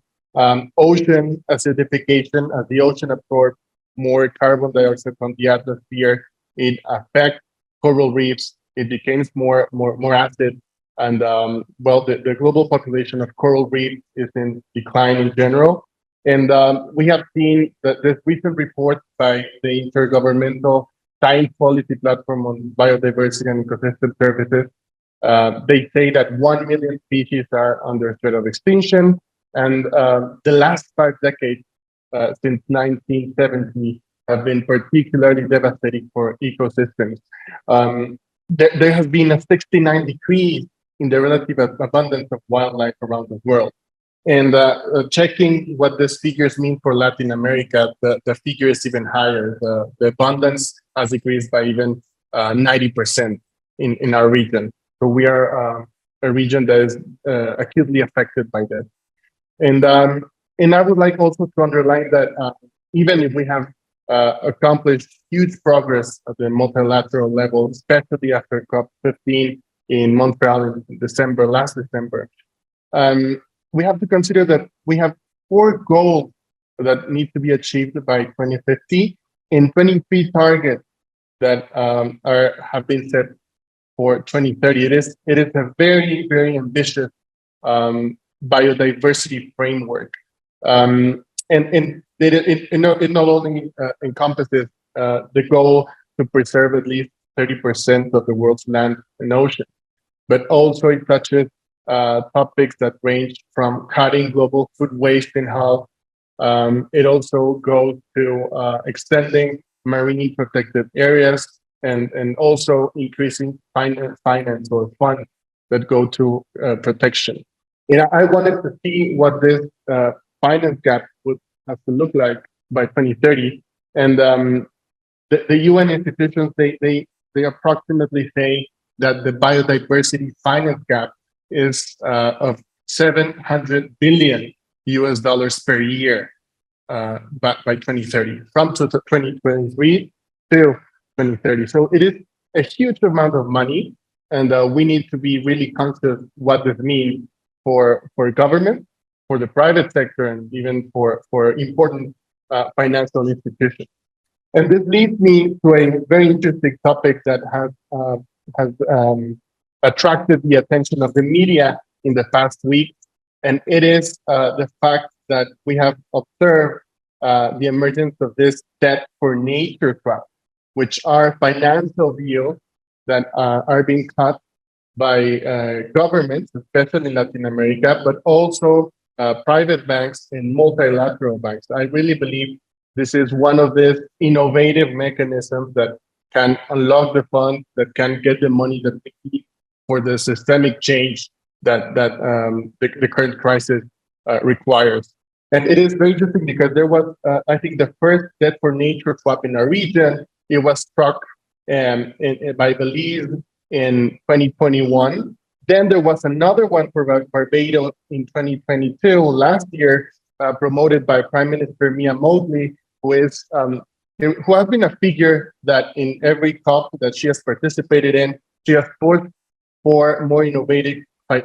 Ocean acidification, as the ocean absorbs more carbon dioxide from the atmosphere, it affects coral reefs. It becomes more acid. And the global population of coral reefs is in decline in general. And we have seen that this recent report by the Intergovernmental Science Policy Platform on Biodiversity and Ecosystem Services, they say that 1 million species are under threat of extinction. And the last 5 decades, since 1970, have been particularly devastating for ecosystems. There has been a 69 decrease in the relative abundance of wildlife around the world. And checking what these figures mean for Latin America, the figure is even higher. The abundance has decreased by even 90% in our region. So we are a region that is acutely affected by this. And I would like also to underline that even if we have accomplished huge progress at the multilateral level, especially after COP15 in Montreal in last December, we have to consider that we have 4 goals that need to be achieved by 2050 and 23 targets that have been set for 2030. It is a very, very ambitious biodiversity framework. And it not only encompasses the goal to preserve at least 30% of the world's land and ocean, but also it touches topics that range from cutting global food waste in half. It also goes to extending marine protected areas and also increasing finance or funds that go to protection. I wanted to see what this finance gap would have to look like by 2030. And the UN institutions, they approximately say that the biodiversity finance gap is of $700 billion per year by 2030, from 2023 to 2030. So it is a huge amount of money, and we need to be really conscious what this means for government, for the private sector, and even for important financial institutions. And this leads me to a very interesting topic that has attracted the attention of the media in the past week, and it is the fact that we have observed the emergence of this debt for nature trap, which are financial deals that are being cut by governments, especially in Latin America, but also private banks and multilateral banks. I really believe this is one of these innovative mechanisms that can unlock the funds, that can get the money that we need for the systemic change that the current crisis requires. And it is very interesting because there was, I think, the first debt for nature swap in our region. It was struck by Belize in 2021. Then there was another one for Barbados in 2022, last year, promoted by Prime Minister Mia Mottley, who has been a figure that in every COP that she has participated in, she has pushed for more innovative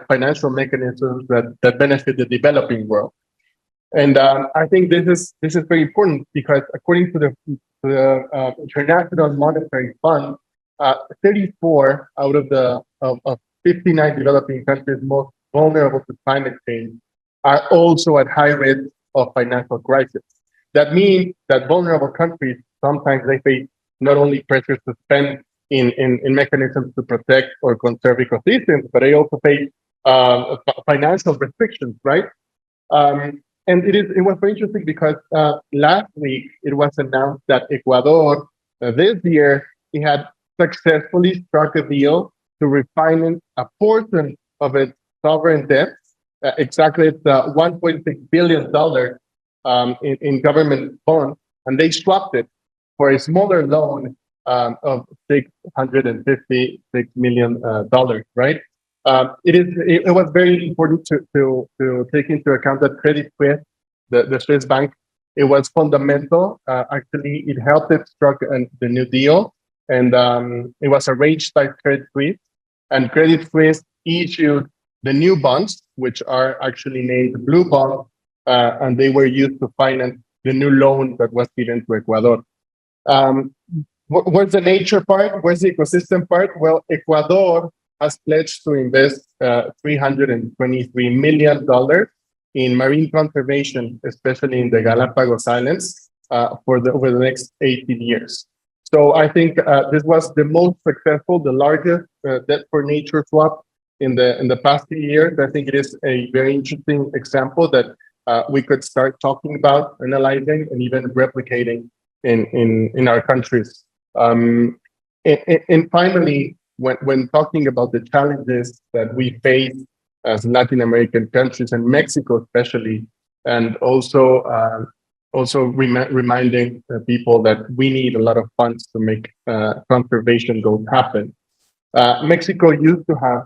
financial mechanisms that benefit the developing world. And I think this is very important because according to International Monetary Fund, 34 out of 59 developing countries most vulnerable to climate change are also at high risk of financial crisis. That means that vulnerable countries, sometimes they face not only pressures to spend in mechanisms to protect or conserve ecosystems, but they also face financial restrictions, right? And it was very interesting because last week it was announced that Ecuador this year it had successfully struck a deal to refinance a portion of its sovereign debt. Exactly, it's $1.6 billion in government bonds, and they swapped it for a smaller loan of $656 million, right? It was very important to take into account that Credit Suisse, the Swiss bank, it was fundamental. Actually, it helped it struck the new deal, and it was arranged by Credit Suisse, and Credit Suisse issued the new bonds, which are actually named blue bonds, and they were used to finance the new loan that was given to Ecuador. Where's the nature part? Where's the ecosystem part? Well, Ecuador has pledged to invest $323 million in marine conservation, especially in the Galapagos Islands, over the next 18 years. So I think this was the most successful, the largest debt for nature swap in the past few years. I think it is a very interesting example that we could start talking about, analyzing, and even replicating in our countries. And finally, when talking about the challenges that we face as Latin American countries and Mexico especially, and also reminding people that we need a lot of funds to make conservation goals happen. Mexico used to have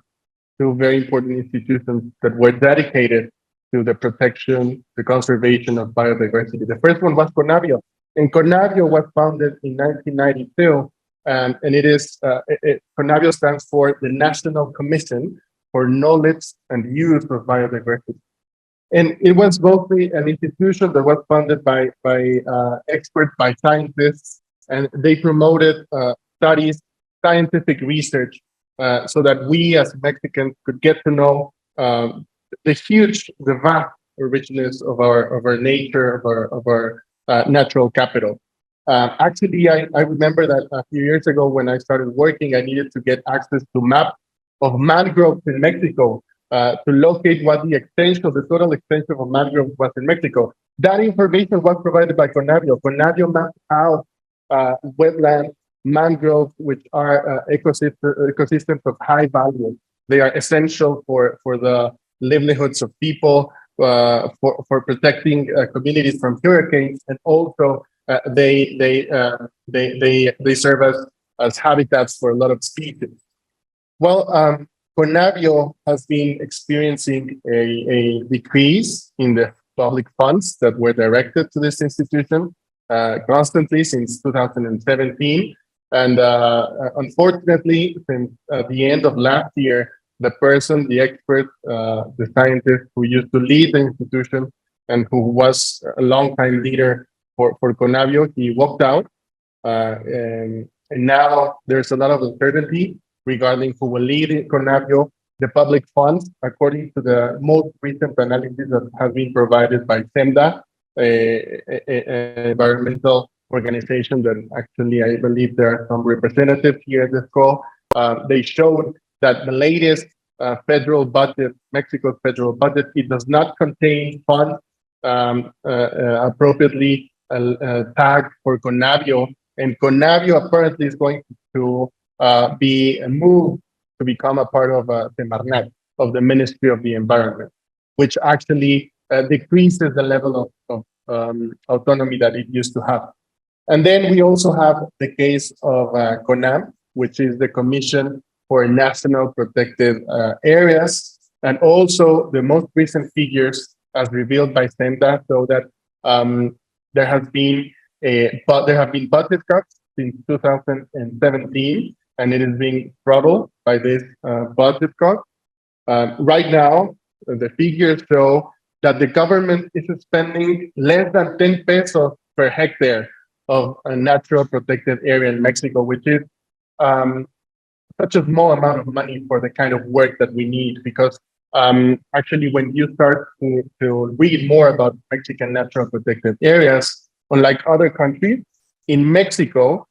two very important institutions that were dedicated to the protection, the conservation of biodiversity. The first one was CONAVIO, and CONAVIO was founded in 1992. And it is, CONAVIO stands for the National Commission for Knowledge and Use of Biodiversity. And it was mostly an institution that was funded by experts, by scientists, and they promoted studies, scientific research, so that we as Mexicans could get to know the vast richness of our nature, of our natural capital. Actually, I remember that a few years ago when I started working, I needed to get access to maps of mangroves in Mexico to locate what the total extension of mangroves was in Mexico. That information was provided by CONAVIO. CONAVIO mapped out wetlands, mangroves, which are ecosystems of high value. They are essential for the livelihoods of people, for protecting communities from hurricanes, and also they serve as habitats for a lot of species. Well, CONAVIO has been experiencing a decrease in the public funds that were directed to this institution constantly since 2017. And unfortunately, since the end of last year, the expert, the scientist who used to lead the institution and who was a longtime leader for CONAVIO, he walked out. And now there's a lot of uncertainty regarding who will lead CONAVIO. The public funds, according to the most recent analysis that has been provided by SEMDA, an environmental organization that actually I believe there are some representatives here at this call. They showed that the latest federal budget, Mexico's federal budget, it does not contain funds appropriately tagged for CONAVIO, and CONAVIO apparently is going to be moved to become a part of Semarnat, of the Ministry of the Environment, which actually decreases the level of autonomy that it used to have. And then we also have the case of CONAM, which is the Commission for National Protected Areas, and also the most recent figures as revealed by SEMDA, so that there have been budget cuts since 2017, and it is being throttled by this budget cut. Right now, the figures show that the government is spending less than 10 pesos per hectare of a natural protected area in Mexico, which is such a small amount of money for the kind of work that we need. Because actually, when you start to read more about Mexican natural protected areas, unlike other countries, in Mexico,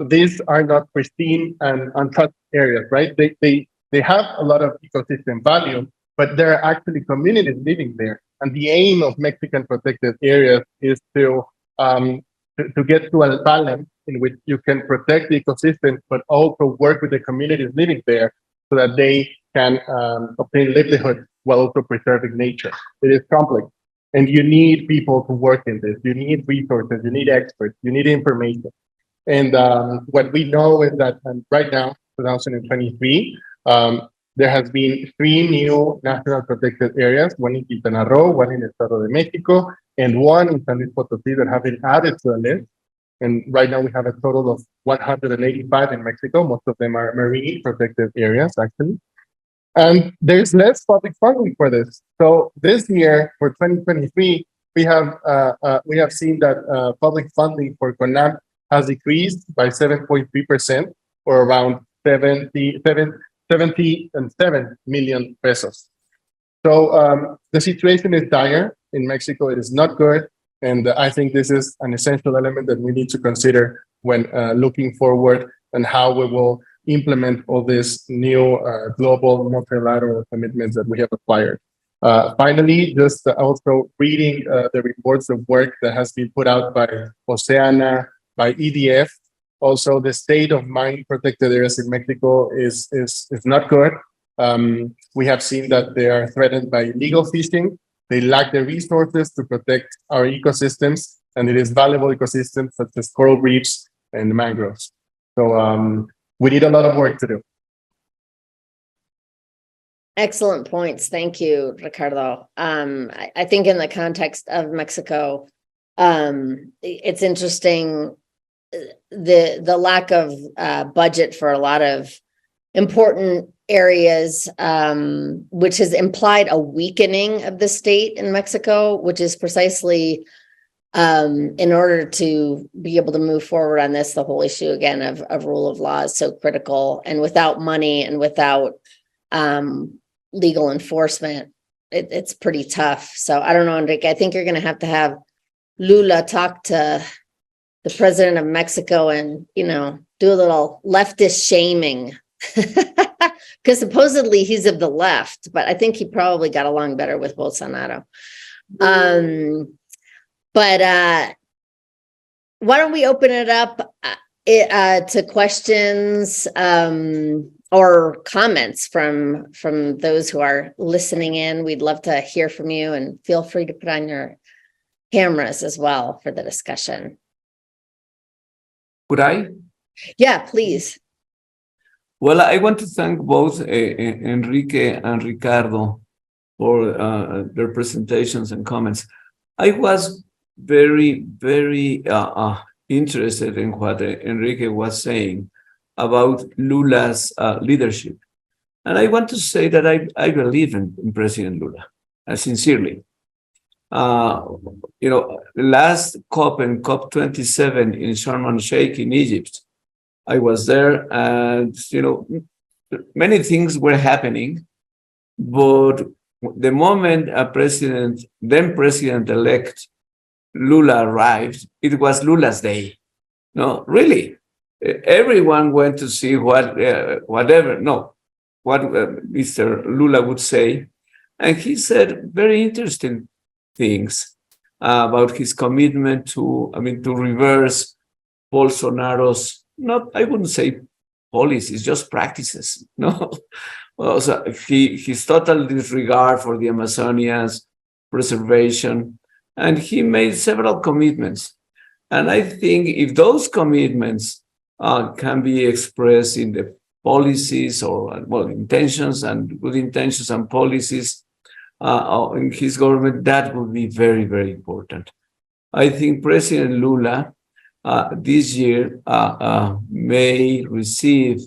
these are not pristine and untouched areas, right? They have a lot of ecosystem value, but there are actually communities living there. And the aim of Mexican protected areas is to get to a balance in which you can protect the ecosystem, but also work with the communities living there so that they can obtain livelihood while also preserving nature. It is complex. And you need people to work in this. You need resources, you need experts, you need information. And what we know is that right now, 2023, there has been 3 new national protected areas, one in Quintana Roo, one in Estado de Mexico, and one in San Luis Potosí that have been added to the list. And right now we have a total of 185 in Mexico. Most of them are marine protected areas, actually. And there's less public funding for this. So this year, for 2023, we have seen that public funding for CONAP has decreased by 7.3%, or around 77 million pesos. So the situation is dire in Mexico. It is not good. And I think this is an essential element that we need to consider when looking forward and how we will implement all these new global multilateral commitments that we have acquired. Finally, just also reading the reports of work that has been put out by Oceana, by EDF. Also, the state of mine protected areas in Mexico is not good. We have seen that they are threatened by illegal fishing. They lack the resources to protect our ecosystems, and it is valuable ecosystems such as coral reefs and mangroves. So we need a lot of work to do. Excellent points. Thank you, Ricardo. I think in the context of Mexico, it's interesting the lack of budget for a lot of important areas, which has implied a weakening of the state in Mexico, which is precisely in order to be able to move forward on this. The whole issue again of rule of law is so critical, and without money and without legal enforcement, it's pretty tough. So I don't know, Henrique, I think you're going to have Lula talk to the president of Mexico and, do a little leftist shaming because supposedly he's of the left, but I think he probably got along better with Bolsonaro. But why don't we open it up to questions or comments from those who are listening in? We'd love to hear from you, and feel free to put on your cameras as well for the discussion. Could I? Yeah, please. Well, I want to thank both Henrique and Ricardo for their presentations and comments. I was very, very interested in what Henrique was saying about Lula's leadership. And I want to say that I believe in President Lula, sincerely. Last COP and COP27 in Sharm el-Sheikh in Egypt, I was there, and many things were happening, but the moment then President-elect Lula arrived, it was Lula's day. No, really, everyone went to see what Mr. Lula would say, and he said very interesting things about his commitment to reverse Bolsonaro's, I wouldn't say policies, just practices. No, also his total disregard for the Amazonia's preservation, and he made several commitments. And I think if those commitments can be expressed in the policies or intentions and good intentions and policies in his government, that would be very, very important. I think President Lula this year may receive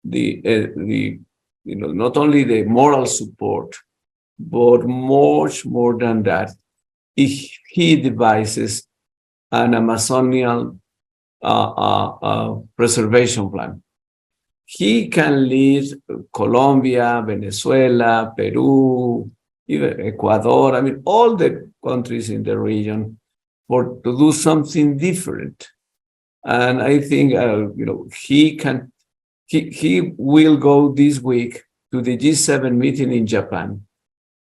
the not only the moral support, but much more than that, if he devises an Amazonian preservation plan. He can lead Colombia, Venezuela, Peru, even Ecuador, I mean, all the countries in the region to do something different. And I think, he will go this week to the G7 meeting in Japan,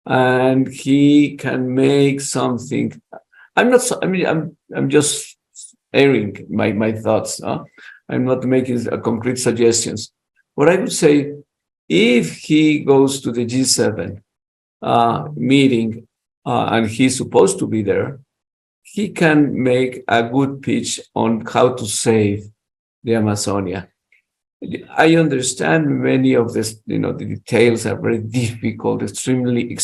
and he can make something. I'm just airing my thoughts. I'm not making concrete suggestions. What I would say, if he goes to the G7 meeting and he's supposed to be there, he can make a good pitch on how to save the Amazonia. I understand many of this, the details are very difficult, extremely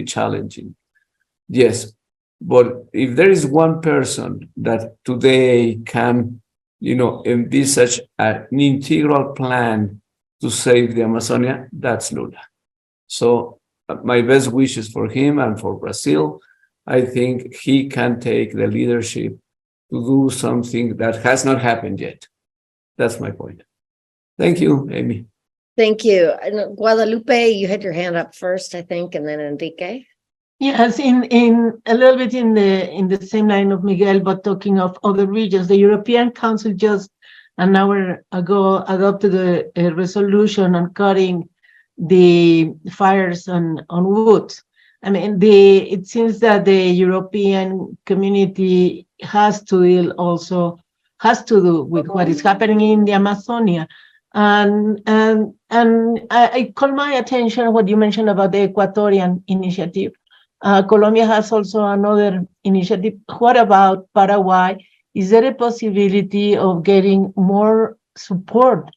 challenging. Yes, but if there is one person that today can, envisage an integral plan to save the Amazonia, that's Lula. So my best wishes for him and for Brazil. I think he can take the leadership to do something that has not happened yet. That's my point. Thank you, Amy. Thank you. And Guadalupe, you had your hand up first, I think, and then Henrique. Yes, in a little bit in the same line of Miguel, but talking of other regions, the European Council just an hour ago adopted a resolution on cutting the fires on wood. I mean, it seems that the European community has to do with what is happening in the Amazonia. And I call my attention what you mentioned about the Equatorian Initiative. Colombia has also another initiative. What about Paraguay? Is there a possibility of getting more support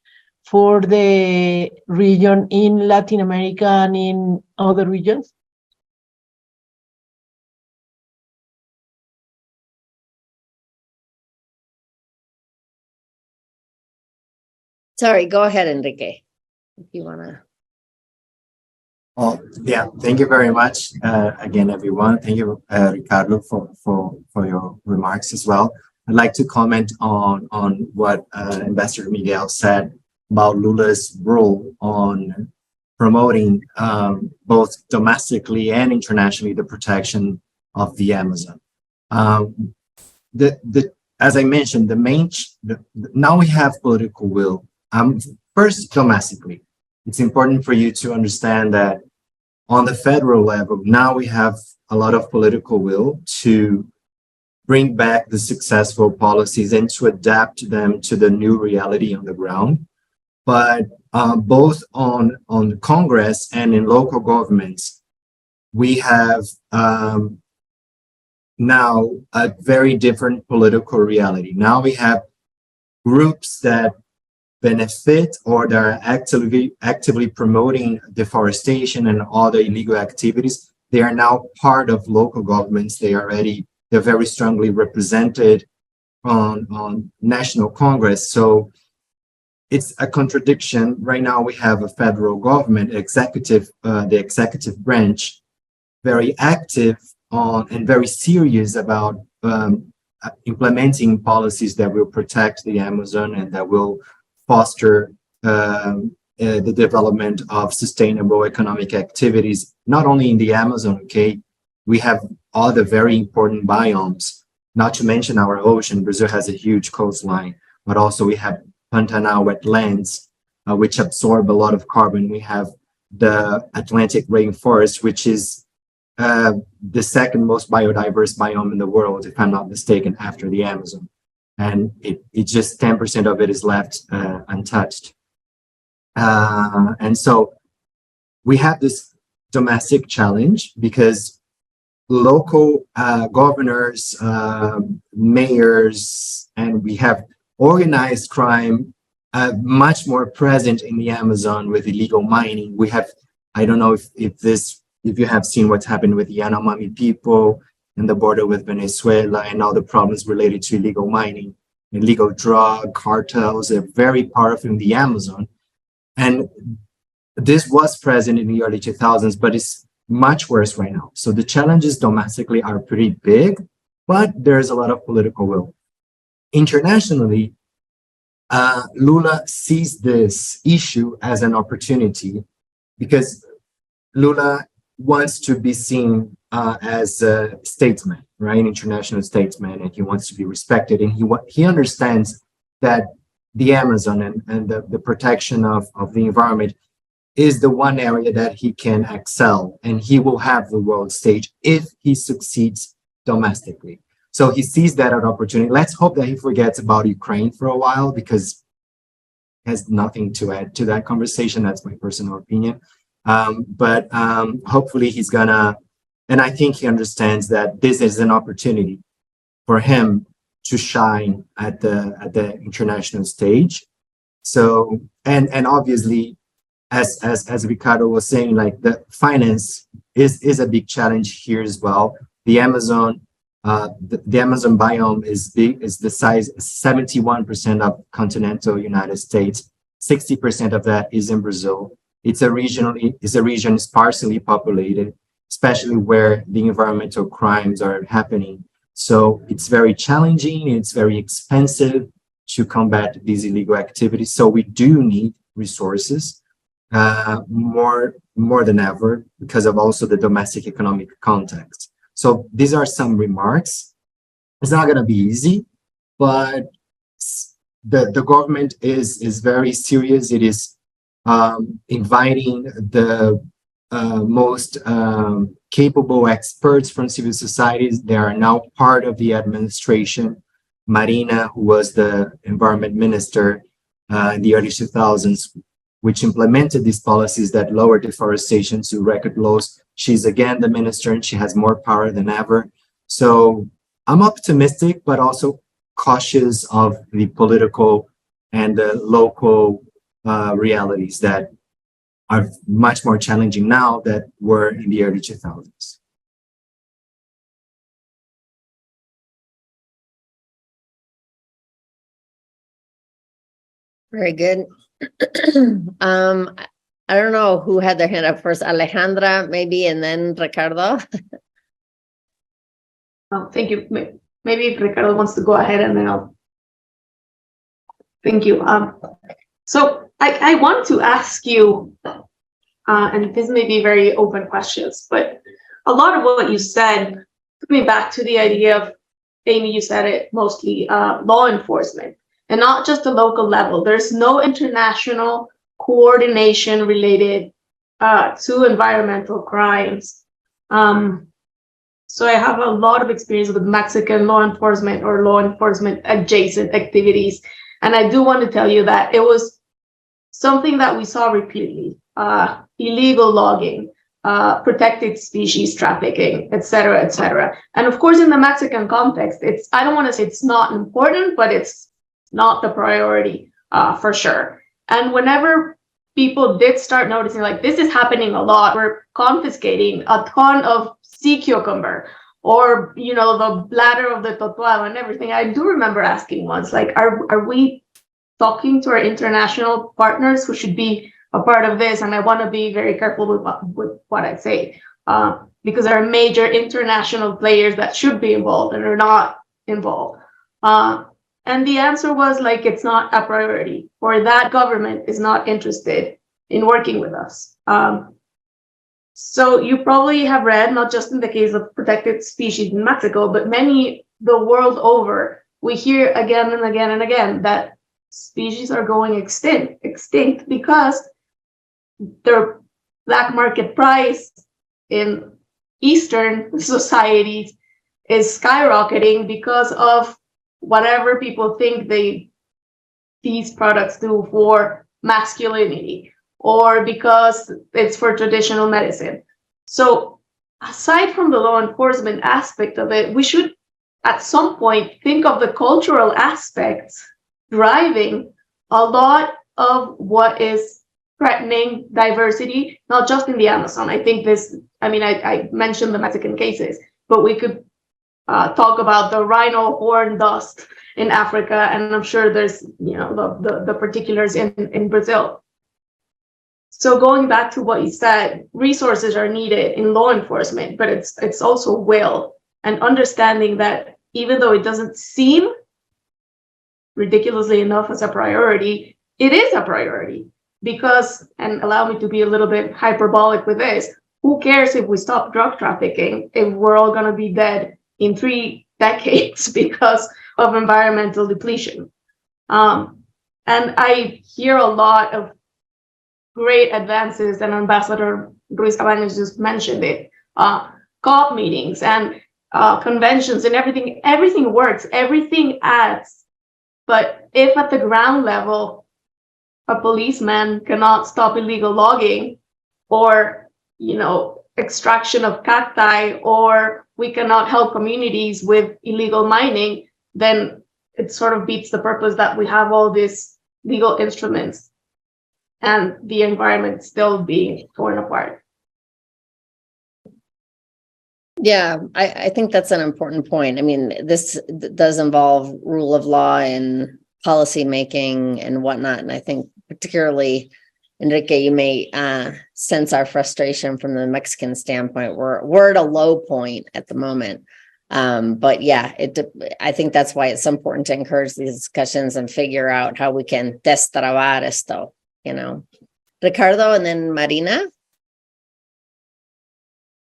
for the region in Latin America and in other regions? Sorry, go ahead, Henrique, if you want to. Oh, yeah, thank you very much again, everyone. Thank you, Ricardo, for your remarks as well. I'd like to comment on what Ambassador Miguel said about Lula's role on promoting both domestically and internationally the protection of the Amazon. As I mentioned, now we have political will. First, domestically, it's important for you to understand that on the federal level, now we have a lot of political will to bring back the successful policies and to adapt them to the new reality on the ground. But both on Congress and in local governments, we have now a very different political reality. Now we have groups that benefit or that are actively promoting deforestation and other illegal activities. They are now part of local governments. They're very strongly represented on national Congress. So it's a contradiction. Right now we have a federal government, the executive branch, very active on and very serious about implementing policies that will protect the Amazon and that will foster the development of sustainable economic activities, not only in the Amazon, okay? We have other very important biomes, not to mention our ocean. Brazil has a huge coastline, but also we have Pantanal wetlands, which absorb a lot of carbon. We have the Atlantic rainforest, which is the second most biodiverse biome in the world, if I'm not mistaken, after the Amazon. And it just 10% of it is left untouched. And so we have this domestic challenge because local governors, mayors, and we have organized crime much more present in the Amazon with illegal mining. We have, I don't know if you have seen what's happened with the Yanomami people in the border with Venezuela and all the problems related to illegal mining, illegal drug cartels are very powerful in the Amazon. And this was present in the early 2000s, but it's much worse right now. So the challenges domestically are pretty big, but there's a lot of political will. internationally, Lula sees this issue as an opportunity because Lula wants to be seen as a statesman, right? An international statesman, and he wants to be respected. And he understands that the Amazon and the protection of the environment is the one area that he can excel, and he will have the world stage if he succeeds domestically. So he sees that an opportunity. Let's hope that he forgets about Ukraine for a while, because it has nothing to add to that conversation. That's my personal opinion. But hopefully he's gonna, and I think he understands that this is an opportunity for him to shine at the international stage. So, and obviously, as Ricardo was saying, like the finance is a big challenge here as well. The Amazon, the Amazon biome is big, is the size 71% of continental United States. 60% of that is in Brazil. It's a region sparsely populated, especially where the environmental crimes are happening. So it's very challenging. It's very expensive to combat these illegal activities. So we do need resources more than ever, because of also the domestic economic context. So these are some remarks. It's not going to be easy, but the government is very serious. It is inviting the most capable experts from civil societies. They are now part of the administration. Marina, who was the environment minister in the early 2000s, which implemented these policies that lowered deforestation to record lows. She's again the minister, and she has more power than ever. So I'm optimistic, but also cautious of the political and the local realities that are much more challenging now than were in the early 2000s. Very good. I don't know who had their hand up first, Alejandra, maybe, and then Ricardo. Oh, thank you. Maybe if Ricardo wants to go ahead, and then I'll. Thank you. So I want to ask you, and this may be very open questions, but a lot of what you said took me back to the idea of, Amy, you said it mostly, law enforcement, and not just the local level. There's no international coordination related to environmental crimes. So I have a lot of experience with Mexican law enforcement or law enforcement adjacent activities. And I do want to tell you that it was something that we saw repeatedly, illegal logging, protected species trafficking, et cetera, et cetera. And of course, in the Mexican context, I don't want to say it's not important, but it's not the priority for sure. And whenever people did start noticing, like, this is happening a lot, we're confiscating a ton of sea cucumber, or, you know, the bladder of the totuado and everything. I do remember asking once, like, are we talking to our international partners who should be a part of this? And I want to be very careful with what I say, because there are major international players that should be involved and are not involved. And the answer was, like, it's not a priority, or that government is not interested in working with us. So you probably have read, not just in the case of protected species in Mexico, but many the world over, we hear again and again and again that species are going extinct because their black market price in Eastern societies is skyrocketing because of whatever people think these products do for masculinity, or because it's for traditional medicine. So aside from the law enforcement aspect of it, we should at some point think of the cultural aspects driving a lot of what is threatening diversity, not just in the Amazon. I think I mentioned the Mexican cases, but we could talk about the rhino horn dust in Africa, and I'm sure there's, you know, the particulars in Brazil. So going back to what you said, resources are needed in law enforcement, but it's also will, and understanding that even though it doesn't seem ridiculously enough as a priority, it is a priority because, and allow me to be a little bit hyperbolic with this, who cares if we stop drug trafficking if we're all going to be dead in 3 decades because of environmental depletion? And I hear a lot of great advances, and Ambassador Ruiz Cabañas just mentioned it, COP meetings and conventions and everything works, everything adds. But if at the ground level, a policeman cannot stop illegal logging or, extraction of cacti, or we cannot help communities with illegal mining, then it sort of beats the purpose that we have all these legal instruments and the environment still being torn apart. Yeah, I think that's an important point. I mean, this does involve rule of law and policy making and whatnot. And I think particularly, Henrique, you may sense our frustration from the Mexican standpoint. We're at a low point at the moment. But yeah, I think that's why it's so important to encourage these discussions and figure out how we can destrabar esto, Ricardo and then Marina.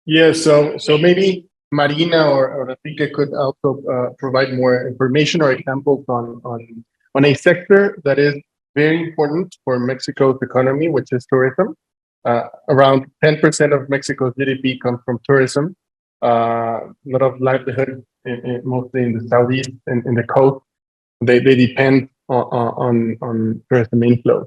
Yeah, so maybe Marina or Henrique could also provide more information or examples on a sector that is very important for Mexico's economy, which is tourism. Around 10% of Mexico's GDP comes from tourism. A lot of livelihood, mostly in the southeast and in the coast, they depend on tourism inflow.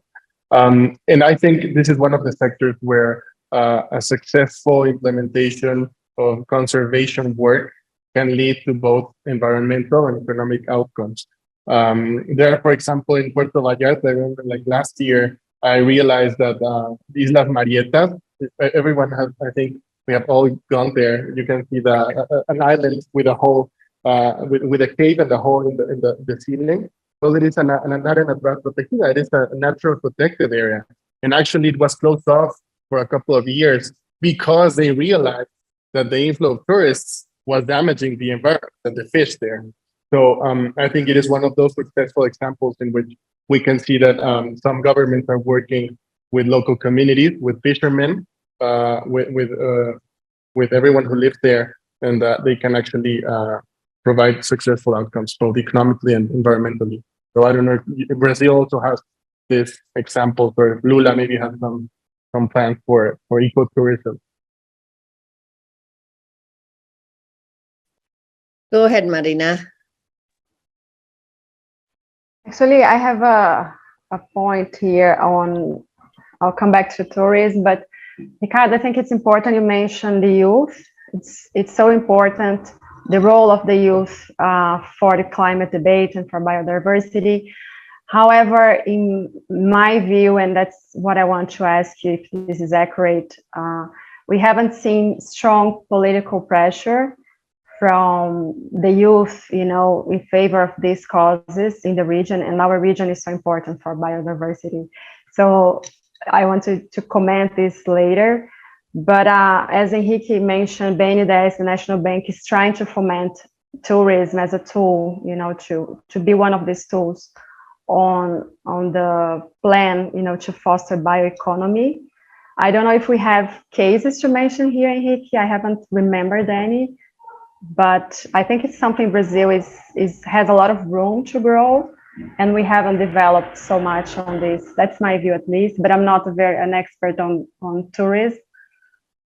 And I think this is one of the sectors where a successful implementation of conservation work can lead to both environmental and economic outcomes. There, for example, in Puerto Vallarta, I remember like last year, I realized that Islas Marietas, everyone has, I think we have all gone there. You can see an island with a hole, with a cave and a hole in the ceiling. Well, it is not an advanced protegida, it is a natural protected area. And actually, it was closed off for a couple of years because they realized that the inflow of tourists was damaging the environment and the fish there. So I think it is one of those successful examples in which we can see that some governments are working with local communities, with fishermen, with everyone who lives there, and they can actually provide successful outcomes, both economically and environmentally. So I don't know if Brazil also has this example, or Lula maybe has some plans for ecotourism. Go ahead, Marina. Actually, I have a point here on, I'll come back to tourism, but Ricardo, I think it's important you mentioned the youth. It's so important, the role of the youth for the climate debate and for biodiversity. However, in my view, and that's what I want to ask you if this is accurate, we haven't seen strong political pressure from the youth, in favor of these causes in the region, and our region is so important for biodiversity. So I want to comment this later, but as Henrique mentioned, BNDES, the National Bank, is trying to foment tourism as a tool, to be one of these tools on the plan, to foster bioeconomy. I don't know if we have cases to mention here, Henrique. I haven't remembered any. But I think it's something Brazil has a lot of room to grow, and we haven't developed so much on this. That's my view, at least. But I'm not an expert on tourism.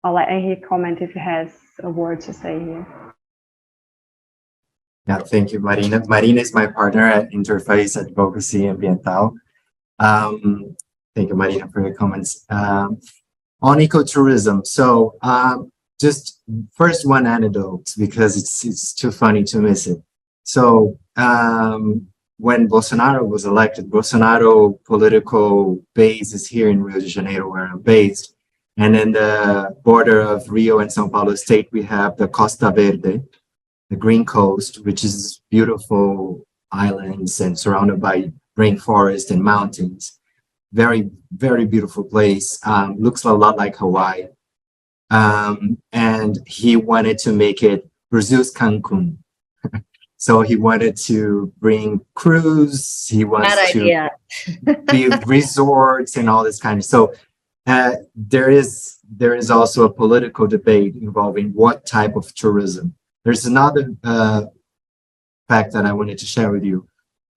I'll let Henrique comment if he has a word to say here. Yeah, thank you, Marina. Marina is my partner at Interface Advocacy Ambiental. Thank you, Marina, for your comments. On ecotourism, so just first one anecdote, because it's too funny to miss it. So when Bolsonaro was elected, Bolsonaro political base is here in Rio de Janeiro, where I'm based. And in the border of Rio and São Paulo state, we have the Costa Verde, the green coast, which is beautiful islands and surrounded by rainforest and mountains. Very, very beautiful place. Looks a lot like Hawaii. And he wanted to make it Brazil's Cancun. So he wanted to bring cruise. He wants Bad to idea. build resorts and all this kind of. So there is also a political debate involving what type of tourism. There's another fact that I wanted to share with you.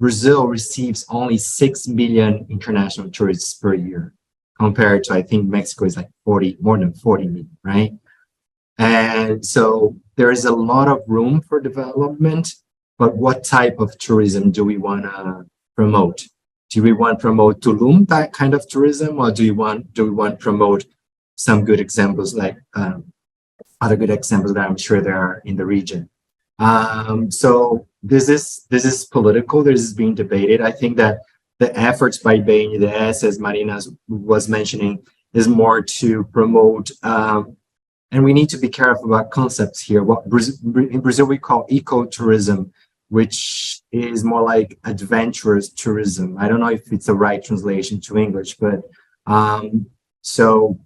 Brazil receives only 6 million international tourists per year, compared to, I think, Mexico is like more than 40 million, right? And so there is a lot of room for development, but what type of tourism do we want to promote? Do we want to promote Tulum, that kind of tourism, or do we want to promote some good examples like other good examples that I'm sure there are in the region? So this is political. This is being debated. I think that the efforts by BNDES, as Marina was mentioning, is more to promote, and we need to be careful about concepts here. What in Brazil we call ecotourism, which is more like adventurous tourism. I don't know if it's the right translation to English, but so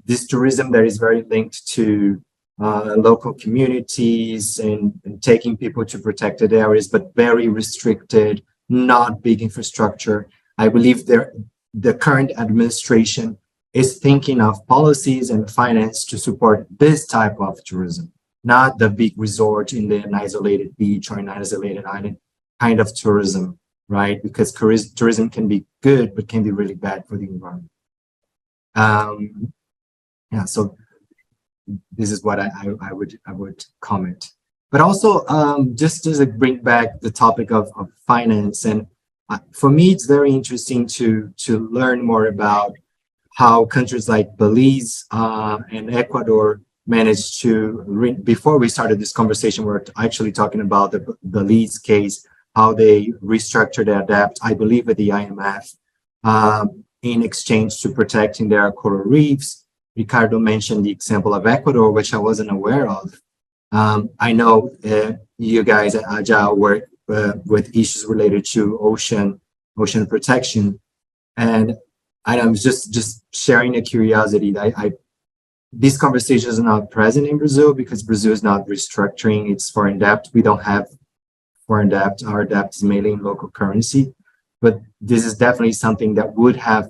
this tourism that is very linked to local communities and taking people to protected areas, but very restricted, not big infrastructure. I believe the current administration is thinking of policies and finance to support this type of tourism, not the big resort in an isolated beach or an isolated island kind of tourism, right? Because tourism can be good, but can be really bad for the environment. Yeah, so this is what I would comment. But also, just to bring back the topic of finance, and for me, it's very interesting to learn more about how countries like Belize and Ecuador managed to, before we started this conversation, we're actually talking about the Belize case, how they restructured and adapt, I believe, with the IMF in exchange to protecting their coral reefs. Ricardo mentioned the example of Ecuador, which I wasn't aware of. I know you guys at Agile work with issues related to ocean protection, and I'm just sharing a curiosity. These conversations are not present in Brazil because Brazil is not restructuring its foreign debt. We don't have foreign debt. Our debt is mainly in local currency, but this is definitely something that would have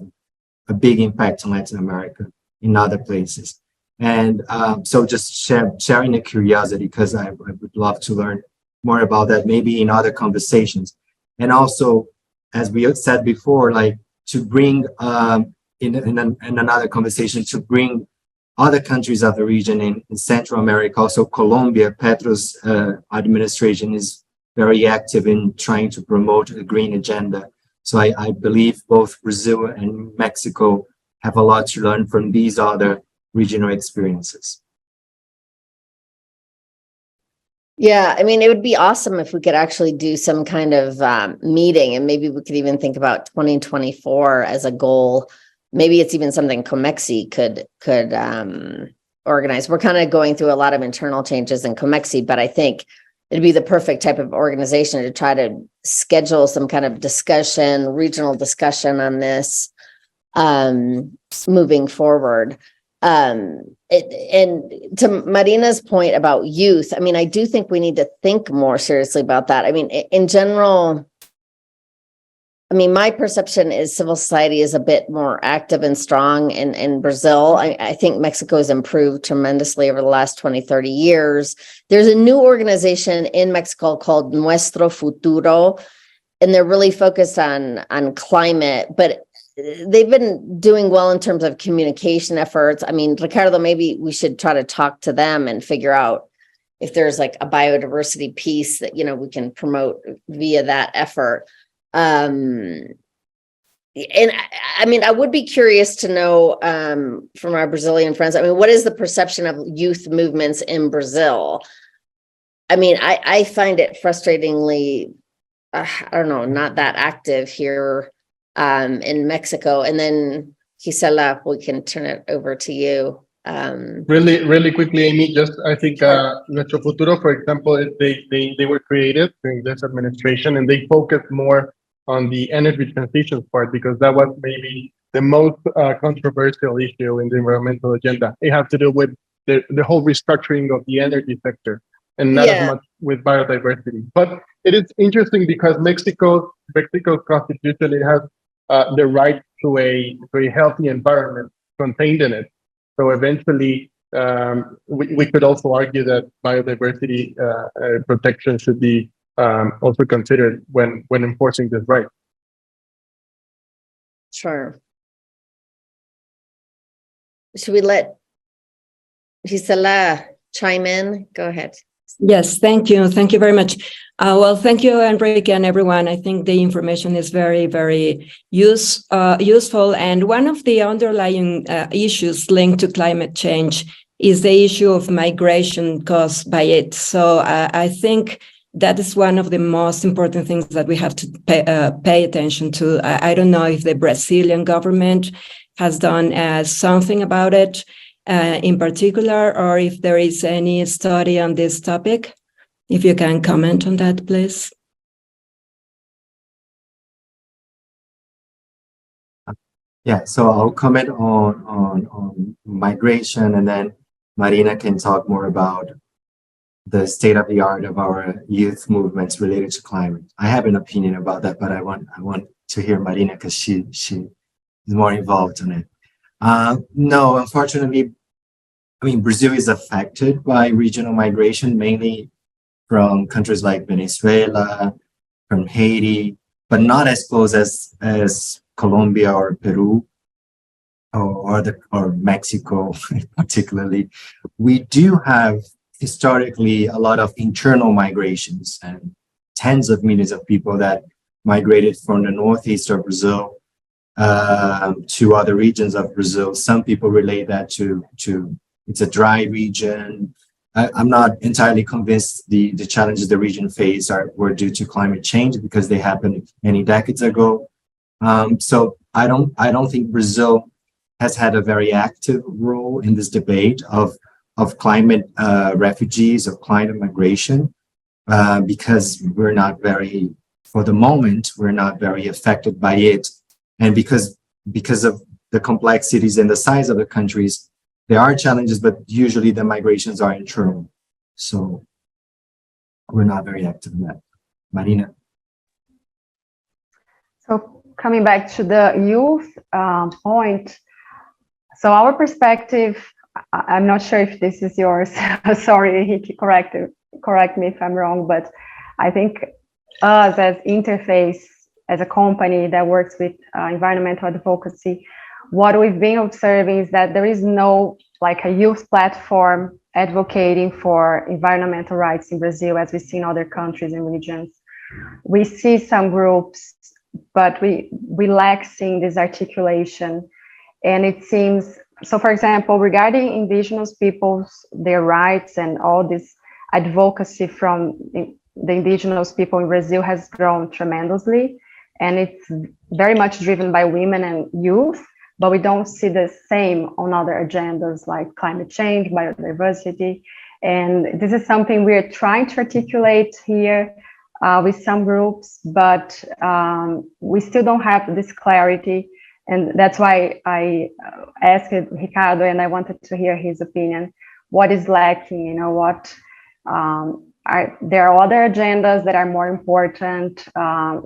a big impact on Latin America in other places. And so just sharing a curiosity, because I would love to learn more about that, maybe in other conversations. And also, as we said before, like to bring in another conversation, to bring other countries of the region in Central America, also Colombia. Petro's administration is very active in trying to promote a green agenda. So I believe both Brazil and Mexico have a lot to learn from these other regional experiences. Yeah, I mean, it would be awesome if we could actually do some kind of meeting, and maybe we could even think about 2024 as a goal. Maybe it's even something Comexi could organize. We're kind of going through a lot of internal changes in Comexi, but I think it'd be the perfect type of organization to try to schedule some kind of discussion, regional discussion on this moving forward. And to Marina's point about youth, I mean, I do think we need to think more seriously about that. I mean, in general, I mean, my perception is civil society is a bit more active and strong in Brazil. I think Mexico has improved tremendously over the last 20, 30 years. There's a new organization in Mexico called Nuestro Futuro, and they're really focused on climate, but they've been doing well in terms of communication efforts. I mean, Ricardo, maybe we should try to talk to them and figure out if there's like a biodiversity piece that, you know, we can promote via that effort. And I mean, I would be curious to know from our Brazilian friends, I mean, what is the perception of youth movements in Brazil? I mean, I find it frustratingly, I don't know, not that active here in Mexico. And then Gisela, we can turn it over to you. Really quickly, Amy, just I think Nuestro Futuro, for example, they were created during this administration, and they focused more on the energy transition part because that was maybe the most controversial issue in the environmental agenda. It has to do with the whole restructuring of the energy sector. and not as Yeah. much with biodiversity. But it is interesting because Mexico's constitution, it has the right to a healthy environment contained in it. So eventually, we could also argue that biodiversity protection should be also considered when enforcing this right. Sure. Should we let Gisela chime in? Go ahead. Yes, thank you. Thank you very much. Well, thank you, Henrique, and everyone. I think the information is very, very useful. And one of the underlying issues linked to climate change is the issue of migration caused by it. So I think that is one of the most important things that we have to pay attention to. I don't know if the Brazilian government has done something about it in particular, or if there is any study on this topic. If you can comment on that, please. Yeah, so I'll comment on migration, and then Marina can talk more about the state of the art of our youth movements related to climate. I have an opinion about that, but I want to hear Marina because she is more involved in it. No, unfortunately, I mean, Brazil is affected by regional migration, mainly from countries like Venezuela, from Haiti, but not as close as Colombia or Peru or Mexico particularly. We do have historically a lot of internal migrations and tens of millions of people that migrated from the northeast of Brazil to other regions of Brazil. Some people relate that to it's a dry region. I'm not entirely convinced the challenges the region faced were due to climate change because they happened many decades ago. So I don't think Brazil has had a very active role in this debate of climate refugees, of climate migration, because we're not very, for the moment, we're not very affected by it. And because of the complexities and the size of the countries, there are challenges, but usually the migrations are internal. So we're not very active in that. Marina. So coming back to the youth point, so our perspective, I'm not sure if this is yours. Sorry, Henrique, correct me if I'm wrong, but I think us as Interface, as a company that works with environmental advocacy, what we've been observing is that there is no like a youth platform advocating for environmental rights in Brazil as we see in other countries and regions. We see some groups, but we lack seeing this articulation. And it seems, so for example, regarding indigenous peoples, their rights and all this advocacy from the indigenous people in Brazil has grown tremendously. And it's very much driven by women and youth, but we don't see the same on other agendas like climate change, biodiversity. And this is something we're trying to articulate here with some groups, but we still don't have this clarity. And that's why I asked Ricardo, and I wanted to hear his opinion. What is lacking? You know, what there are other agendas that are more important?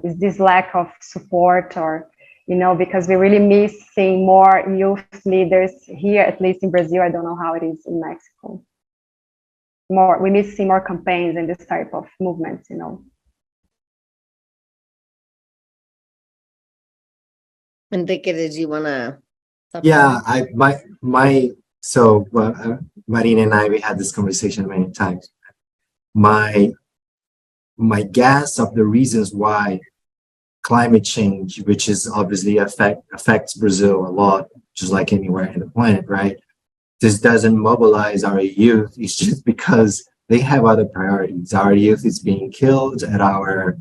Is this lack of support, or you know, because we really miss seeing more youth leaders here, at least in Brazil. I don't know how it is in Mexico. We miss seeing more campaigns and this type of movements, you know. Henrique, did you want to? Yeah, Marina and I, we had this conversation many times. My guess of the reasons why climate change, which is obviously affects Brazil a lot, just like anywhere in the planet, right? This doesn't mobilize our youth. It's just because they have other priorities. Our youth is being killed at our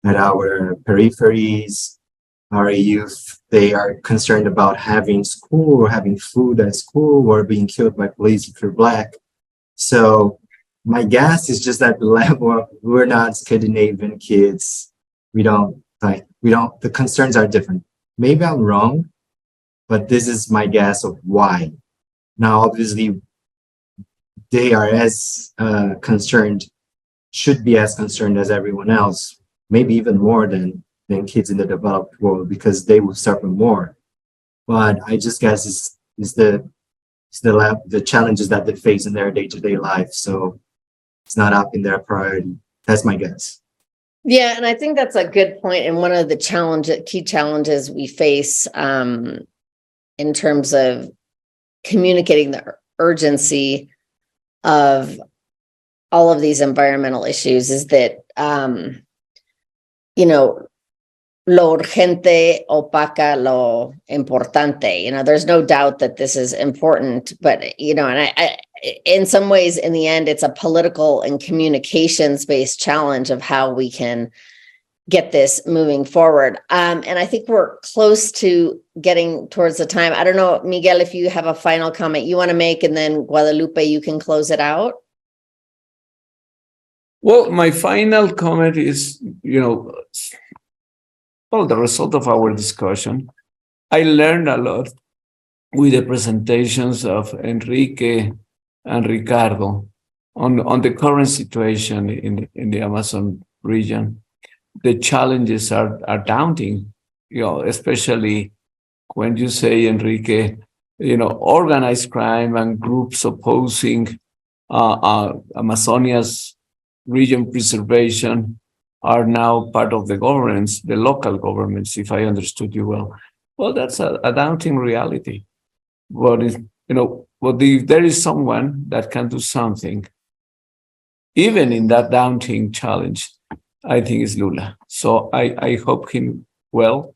peripheries. Our youth, they are concerned about having school or having food at school or being killed by police if you're Black. So my guess is just at the level of, we're not Scandinavian kids. The concerns are different. Maybe I'm wrong, but this is my guess of why. Now, obviously, they are as concerned, should be as concerned as everyone else, maybe even more than kids in the developed world, because they will suffer more. But I just guess it's the challenges that they face in their day-to-day life. So it's not up in their priority. That's my guess. Yeah, and I think that's a good point. And one of the key challenges we face in terms of communicating the urgency of all of these environmental issues is that, lo urgente opaca lo importante. There's no doubt that this is important, but, and I in some ways, in the end, it's a political and communications-based challenge of how we can get this moving forward. And I think we're close to getting towards the time. I don't know, Miguel, if you have a final comment you want to make, and then Guadalupe, you can close it out. Well, my final comment is, the result of our discussion. I learned a lot with the presentations of Henrique and Ricardo on the current situation in the Amazon region. The challenges are daunting, especially when you say, Henrique, organized crime and groups opposing Amazonia's region preservation are now part of the governments, the local governments, if I understood you well. Well, that's a daunting reality. But if there is someone that can do something, even in that daunting challenge, I think it's Lula. So I hope him well.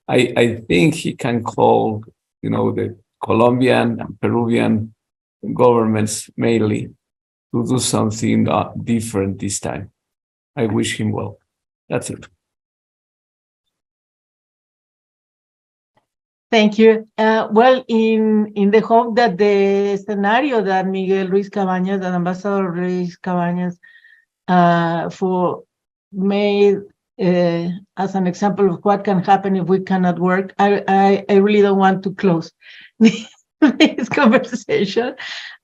I think he can call, the Colombian and Peruvian governments mainly to do something different this time. I wish him well. That's it. Thank you. Well, in the hope that the scenario that Miguel Ruiz Cabañas, that Ambassador Ruiz Cabañas, made as an example of what can happen if we cannot work, I really don't want to close this conversation,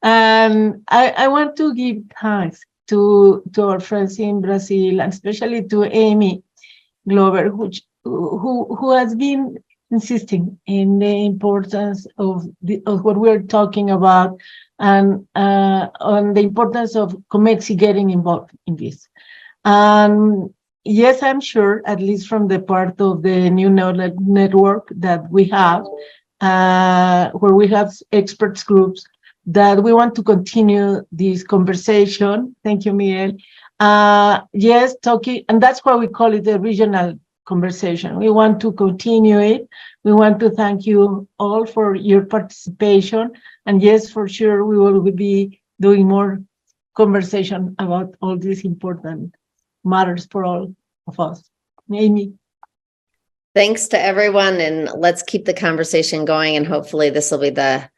and I want to give thanks to our friends in Brazil, and especially to Amy Glover, who has been insisting in the importance of what we're talking about, and on the importance of Comexi getting involved in this. Yes, I'm sure, at least from the part of the new network that we have, where we have experts groups, that we want to continue this conversation. Thank you, Miguel. Yes, talking, and that's why we call it a regional conversation. We want to continue it. We want to thank you all for your participation. And yes, for sure, we will be doing more conversation about all these important matters for all of us. Amy. Thanks to everyone, and let's keep the conversation going, and hopefully this will be the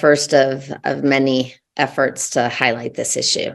first of many efforts to highlight this issue.